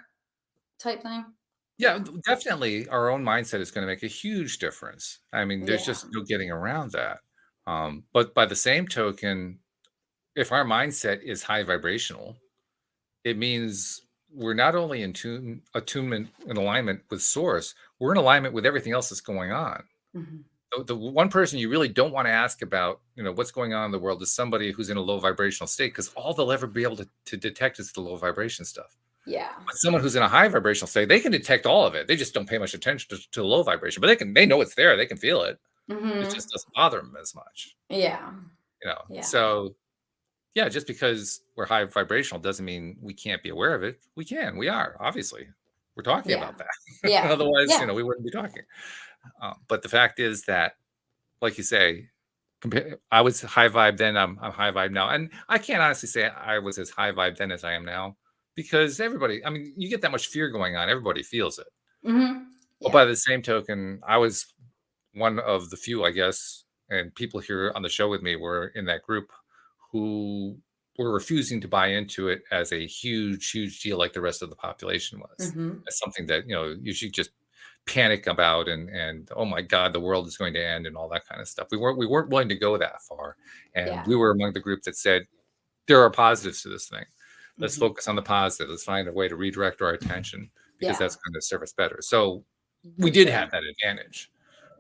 type thing. Yeah, definitely our own mindset is going to make a huge difference. I mean, there's just no getting around that. But by the same token, if our mindset is high vibrational, it means we're not only in attunement and alignment with source, we're in alignment with everything else that's going on. The one person you really don't want to ask about, what's going on in the world is somebody who's in a low vibrational state, because all they'll ever be able to detect is the low vibration stuff. Yeah. But someone who's in a high vibrational state, they can detect all of it. They just don't pay much attention to the low vibration, but they know it's there. They can feel it. It just doesn't bother them as much. Yeah. So yeah, just because we're high vibrational doesn't mean we can't be aware of it. We can. We are, obviously. We're talking about that. Yeah. Otherwise, we wouldn't be talking. But the fact is that, like you say, I was high vibe then. I'm high vibe now, and I can't honestly say I was as high vibe then as I am now, because everybody. I mean, you get that much fear going on, everybody feels it. But by the same token, I was one of the few, I guess, and people here on the show with me were in that group who were refusing to buy into it as a huge, huge deal like the rest of the population was. As something that, you should just panic about and oh my God, the world is going to end and all that kind of stuff. We weren't willing to go that far. And we were among the group that said, there are positives to this thing. Let's focus on the positive. Let's find a way to redirect our attention, because that's going to serve us better. So we did have that advantage.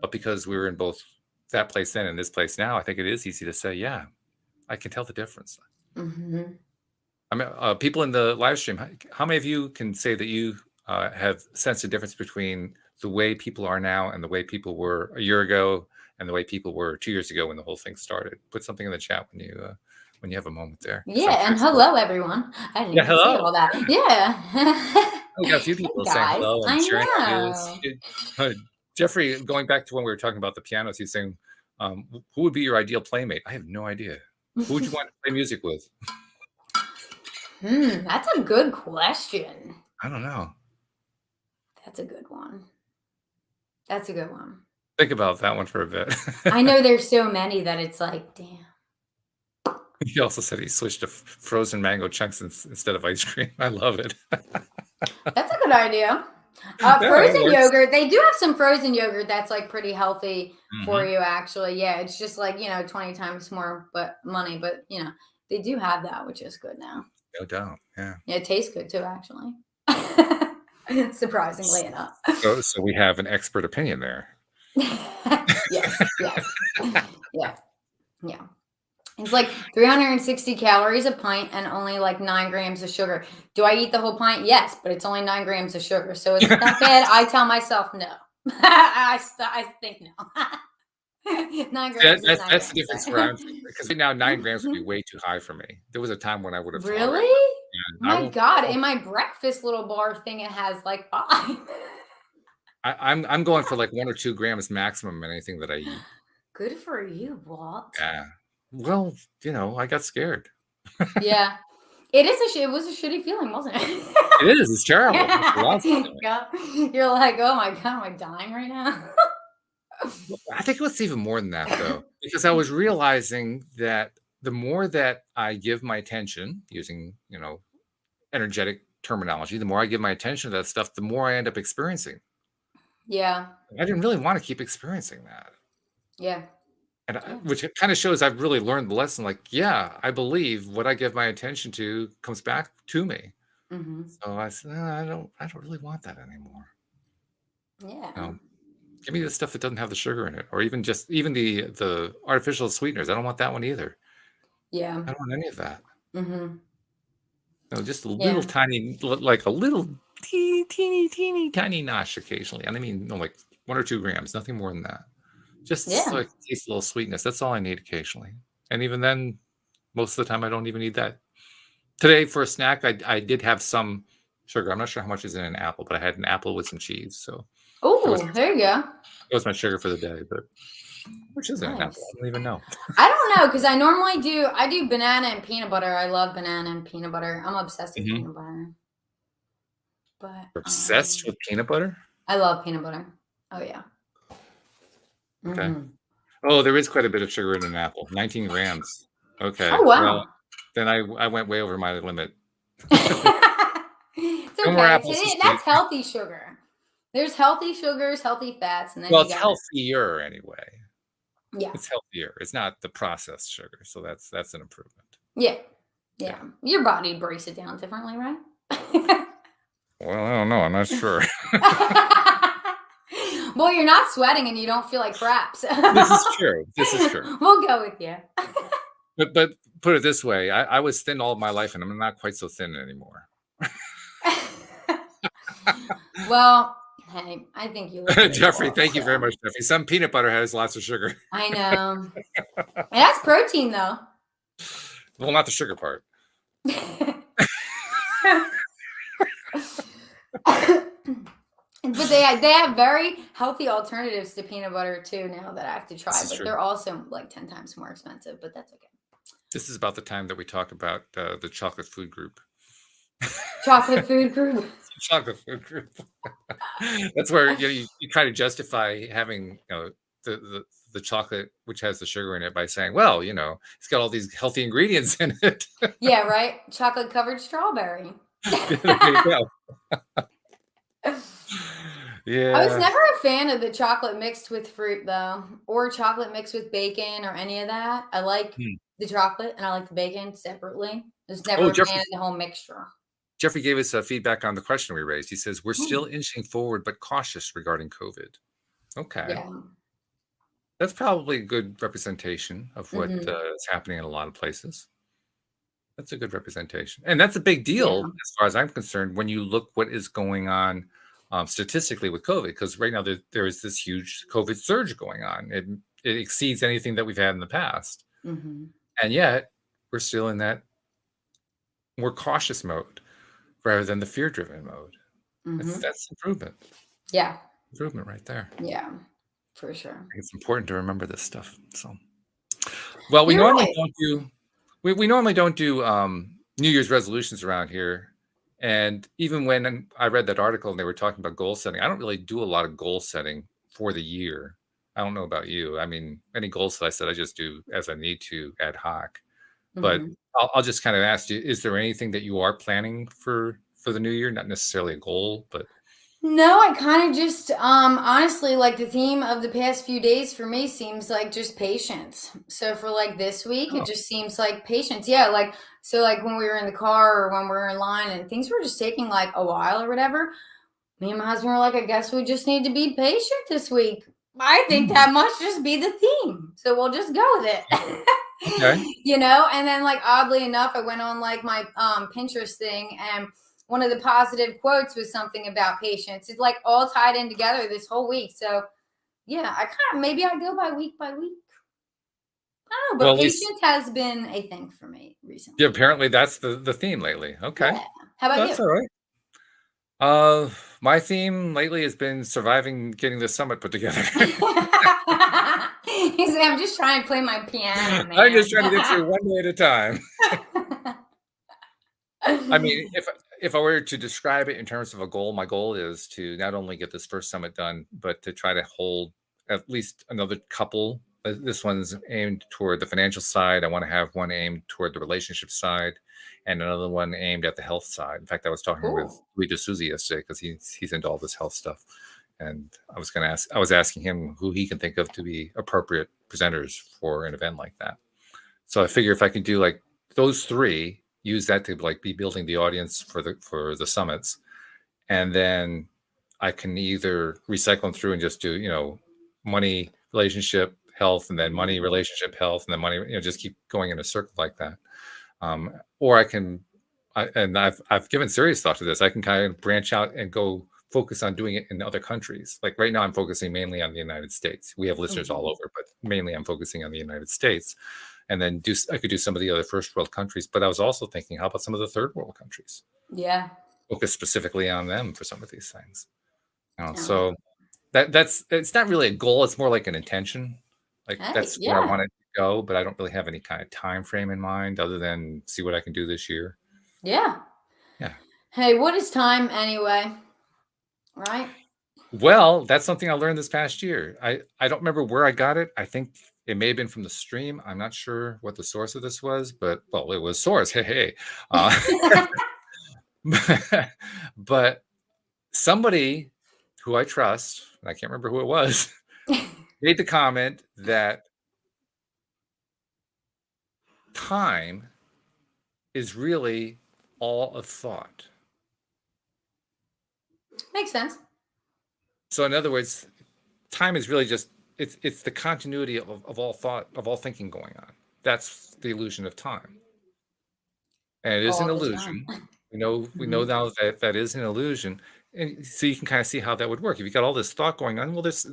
But because we were in both that place then and this place now, I think it is easy to say, yeah, I can tell the difference. I mean, people in the live stream, how many of you can say that you have sensed a difference between the way people are now and the way people were a year ago and the way people were 2 years ago when the whole thing started? Put something in the chat when you have a moment there. Yeah, and hello everyone. I didn't even say all that. Yeah. We got a few people saying hello and sharing ideas. Jeffrey, going back to when we were talking about the pianos, he's saying, who would be your ideal playmate? I have no idea. Who would you want to play music with? That's a good question. I don't know. That's a good one. That's a good one. Think about that one for a bit. I know there's so many that it's like, damn. He also said he switched to frozen mango chunks instead of ice cream. I love it. That's a good idea. Frozen yogurt. They do have some frozen yogurt that's like pretty healthy for you, actually. Yeah, it's just like, 20 times more money, but they do have that, which is good now. No doubt. Yeah. Yeah, it tastes good too, actually. Surprisingly enough. So we have an expert opinion there. Yes. Yeah. It's like 360 calories a pint and only like 9 grams of sugar. Do I eat the whole pint? Yes, but it's only 9 grams of sugar. So is it that bad? I tell myself no. I think no. 9 grams. That's the difference where I'm thinking, because right now 9 grams would be way too high for me. There was a time when I would have. Really? My God! In my breakfast little bar thing, it has like 5. I'm going for like 1 or 2 grams maximum in anything that I eat. Good for you, Walt. Yeah. Well, I got scared. Yeah. It was a shitty feeling, wasn't it? It is. It's terrible. You're like, oh my God, am I dying right now? I think it was even more than that, though, because I was realizing that the more that I give my attention, using, energetic terminology, the more I give my attention to that stuff, the more I end up experiencing. Yeah. I didn't really want to keep experiencing that. Yeah. And which kind of shows I've really learned the lesson. Like, yeah, I believe what I give my attention to comes back to me. So I said, I don't really want that anymore. Yeah. Give me the stuff that doesn't have the sugar in it, or even the artificial sweeteners. I don't want that one either. Yeah. I don't want any of that. Just a little tiny, like a little teeny tiny nosh occasionally. And I mean, like 1 or 2 grams, nothing more than that. Just like taste a little sweetness. That's all I need occasionally. And even then, most of the time, I don't even need that. Today, for a snack, I did have some sugar. I'm not sure how much is in an apple, but I had an apple with some cheese. So, there you go. It was my sugar for the day. But which is an apple? I don't even know. I don't know, because I normally do banana and peanut butter. I love banana and peanut butter. I'm obsessed with peanut butter. But You're obsessed with peanut butter? I love peanut butter. Oh yeah. Okay. Oh, there is quite a bit of sugar in an apple. 19 grams. Okay. Oh Well, wow. then I went way over my limit. It's No more okay. apples this week. That's healthy sugar. There's healthy sugars, healthy fats, and then Well, you it's got healthier anyway. Yeah. It's healthier. It's not the processed sugar, so that's an improvement. Yeah. Your body breaks it down differently, right? Well, I don't know. I'm not sure. Well, you're not sweating and you don't feel like crap. So. This is true. This is true. We'll go with you. But put it this way, I was thin all my life, and I'm not quite so thin anymore. Well, hey, I think you look Jeffrey, thank you very much, Jeffrey. Some peanut butter has lots of sugar. I know. That's protein, though. Well, not the sugar part. But they have very healthy alternatives to peanut butter too now that I have to try, but they're also like 10 times more expensive, but that's okay. This is about the time that we talked about the chocolate food group. Chocolate food group. Chocolate food group. That's where you kind of justify having the chocolate which has the sugar in it by saying, well, it's got all these healthy ingredients in it. Yeah, right. Chocolate covered strawberry. There you go. Yeah. I was never a fan of the chocolate mixed with fruit though, or chocolate mixed with bacon or any of that. I like the chocolate and I like the bacon separately. I was never a fan of the whole mixture. Jeffrey gave us feedback on the question we raised. He says, we're still inching forward, but cautious regarding COVID. Okay. Yeah. That's probably a good representation of what is happening in a lot of places. That's a good representation. And that's a big deal as far as I'm concerned when you look what is going on statistically with COVID, because right now there is this huge COVID surge going on. It exceeds anything that we've had in the past. And yet we're still in that more cautious mode rather than the fear-driven mode. That's improvement. Yeah. Improvement right there. Yeah, for sure. I think it's important to remember this stuff. So, well, we normally don't do we normally don't do New Year's resolutions around here. And even when I read that article and they were talking about goal setting, I don't really do a lot of goal setting for the year. I don't know about you. I mean, any goals that I set, I just do as I need to ad hoc. But I'll just kind of ask you, is there anything that you are planning for the new year? Not necessarily a goal, but. No, I kind of just, honestly, like the theme of the past few days for me seems like just patience. So for like this week, it just seems like patience. Yeah. Like, so like when we were in the car or when we were in line and things were just taking like a while or whatever, me and my husband were like, I guess we just need to be patient this week. I think that must just be the theme. So we'll just go with it. Okay. And then like, oddly enough, I went on like my Pinterest thing and one of the positive quotes was something about patience. It's like all tied in together this whole week. So yeah, I kind of, maybe I go by week. I don't know, but patience has been a thing for me recently. Yeah, apparently that's the theme lately. Okay. Yeah. How about you? That's all right. My theme lately has been surviving getting the summit put together. He's like, I'm just trying to play my piano, man. I'm just trying to get through one day at a time. I mean, if I were to describe it in terms of a goal, my goal is to not only get this first summit done, but to try to hold at least another couple. This one's aimed toward the financial side. I want to have one aimed toward the relationship side and another one aimed at the health side. In fact, I was talking with Louis D'Souza yesterday because he's into all this health stuff. And I was asking him who he can think of to be appropriate presenters for an event like that. So I figure if I can do like those three, use that to like be building the audience for the summits, and then I can either recycle them through and just do money, relationship, health, and then money, relationship, health, and then money, just keep going in a circle like that. Or I can, and I've given serious thought to this. I can kind of branch out and go focus on doing it in other countries. Like right now, I'm focusing mainly on the United States. We have listeners all over, but mainly I'm focusing on the United States. And then I could do some of the other first world countries, but I was also thinking, how about some of the third world countries? Yeah. Focus specifically on them for some of these things. So it's not really a goal. It's more like an intention. Like that's where I want it to go, but I don't really have any kind of time frame in mind other than see what I can do this year. Yeah. Yeah. Hey, what is time anyway? Right? Well, that's something I learned this past year. I don't remember where I got it. I think it may have been from the stream. I'm not sure what the source of this was, but well, it was source. Hey, hey. But somebody who I trust, I can't remember who it was, made the comment that time is really all of thought. Makes sense. So in other words, time is really just it's the continuity of all thought, of all thinking going on. That's the illusion of time. And it is an All the time. illusion. We know now that that is an illusion. And so you can kind of see how that would work. If you got all this thought going on, well, there's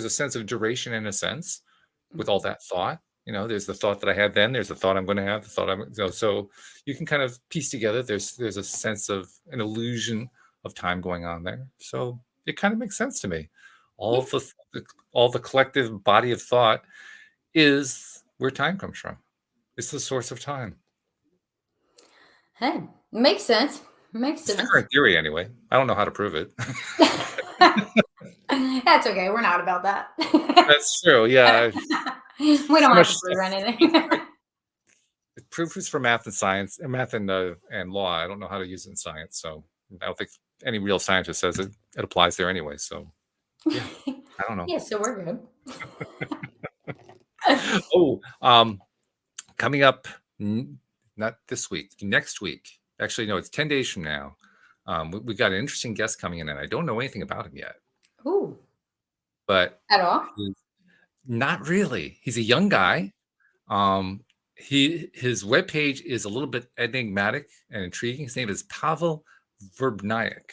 a sense of duration in a sense with all that thought. There's the thought that I had then, there's the thought I'm going to have, the thought so you can kind of piece together. There's a sense of an illusion of time going on there. So it kind of makes sense to me. All the collective body of thought is where time comes from. It's the source of time. Hey, makes sense. Makes It's the sense. current theory anyway. I don't know how to prove it. That's okay. We're not about that. That's true. Yeah. We don't have to prove anything. Proof is for math and science, and math and law. I don't know how to use it in science, so I don't think any real scientist says it applies there anyway. So yeah, I don't know. Yeah, so we're good. Coming up, not this week, next week. Actually, no, it's 10 days from now. We got an interesting guest coming in, and I don't know anything about him yet. Ooh. But At all? not really. He's a young guy. His webpage is a little bit enigmatic and intriguing. His name is Pavel Verbnayak.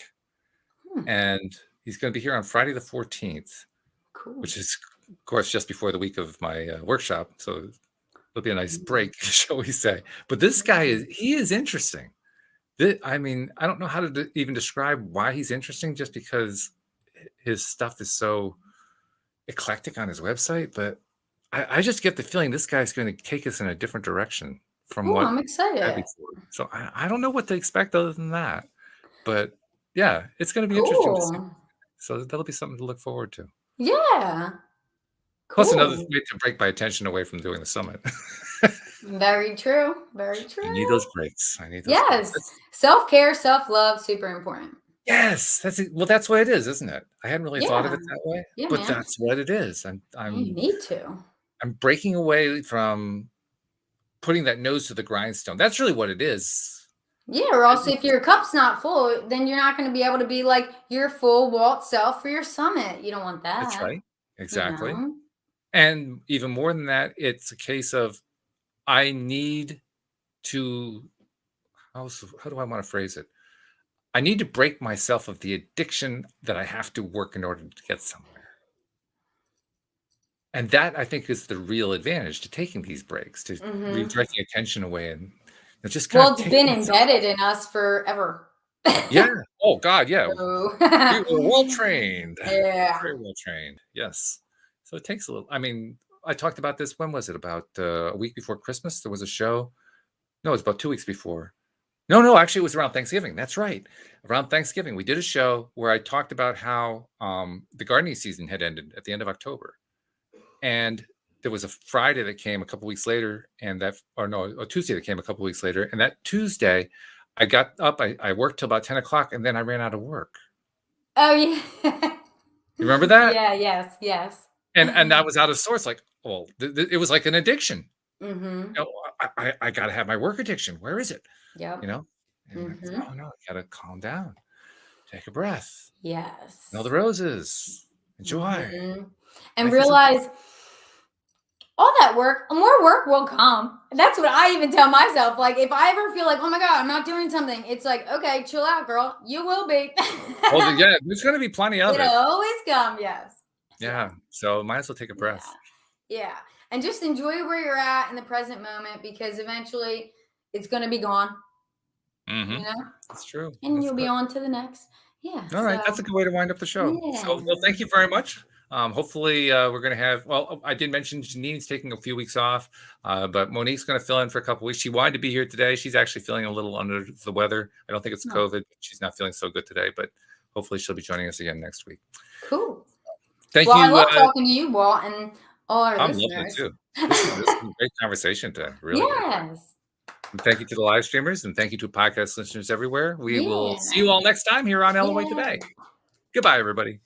And he's going to be here on Friday the 14th, which is, of course, just before the week of my workshop. So it'll be a nice break, shall we say. But this guy is interesting. I mean, I don't know how to even describe why he's interesting, just because his stuff is so eclectic on his website. But I just get the feeling this guy's going to take us in a different direction from what I'm excited. So I don't know what to expect other than that. But yeah, it's going to be interesting to see. So that'll be something to look forward to. Yeah. Plus another way to break my attention away from doing the summit. Very true. Very true. I need those breaks. Yes. Self-care, self-love, super important. Yes, that's what it is, isn't it? I hadn't really thought of it that way, but that's what it is. You need to. I'm breaking away from putting that nose to the grindstone. That's really what it is. Yeah, or else if your cup's not full, then you're not going to be able to be like your full Walt self for your summit. You don't want that. That's right. Exactly. And even more than that, it's a case of I need to, how do I want to phrase it? I need to break myself of the addiction that I have to work in order to get somewhere. And that, I think, is the real advantage to taking these breaks, to redirecting attention away and just kind of. Well, it's been embedded in us forever. Yeah. Oh, God. Yeah. You were well trained. Yeah. Very well trained. Yes. So it takes a little. I mean, I talked about this. When was it? About a week before Christmas? There was a show. No, it was about 2 weeks before. No, actually, it was around Thanksgiving. That's right. Around Thanksgiving, we did a show where I talked about how the gardening season had ended at the end of October. And there was a Friday that came a couple weeks later, a Tuesday that came a couple weeks later. And that Tuesday, I got up, I worked till about 10 o'clock, and then I ran out of work. Oh, yeah. You remember that? Yeah, yes. And I was out of sorts. Like, well, it was like an addiction. I got to have my work addiction. Where is it? Yeah. And oh no, you got to calm down. Take a breath. Yes. Smell the roses. Enjoy. And realize all that work, more work will come. That's what I even tell myself. Like, if I ever feel like, oh my God, I'm not doing something, it's like, okay, chill out, girl. You will be. Well, yeah, there's going to be plenty of it. It'll always come, yes. Yeah. So might as well take a breath. Yeah. And just enjoy where you're at in the present moment, because eventually it's going to be gone. You know? That's true. And you'll be on to the next. Yeah. All right. That's a good way to wind up the show. Yeah. So, well, thank you very much. Hopefully, we're going to have, well, I did mention Janine's taking a few weeks off, but Monique's going to fill in for a couple weeks. She wanted to be here today. She's actually feeling a little under the weather. I don't think it's COVID. She's not feeling so good today, but hopefully she'll be joining us again next week. Cool. Thank you. I love talking to you, Walt, and all our listeners. I'm loving it too. This is a great conversation today. Really. Yes. And thank you to the live streamers, and thank you to podcast listeners everywhere. We will see you all next time here on LOA Today. Goodbye, everybody.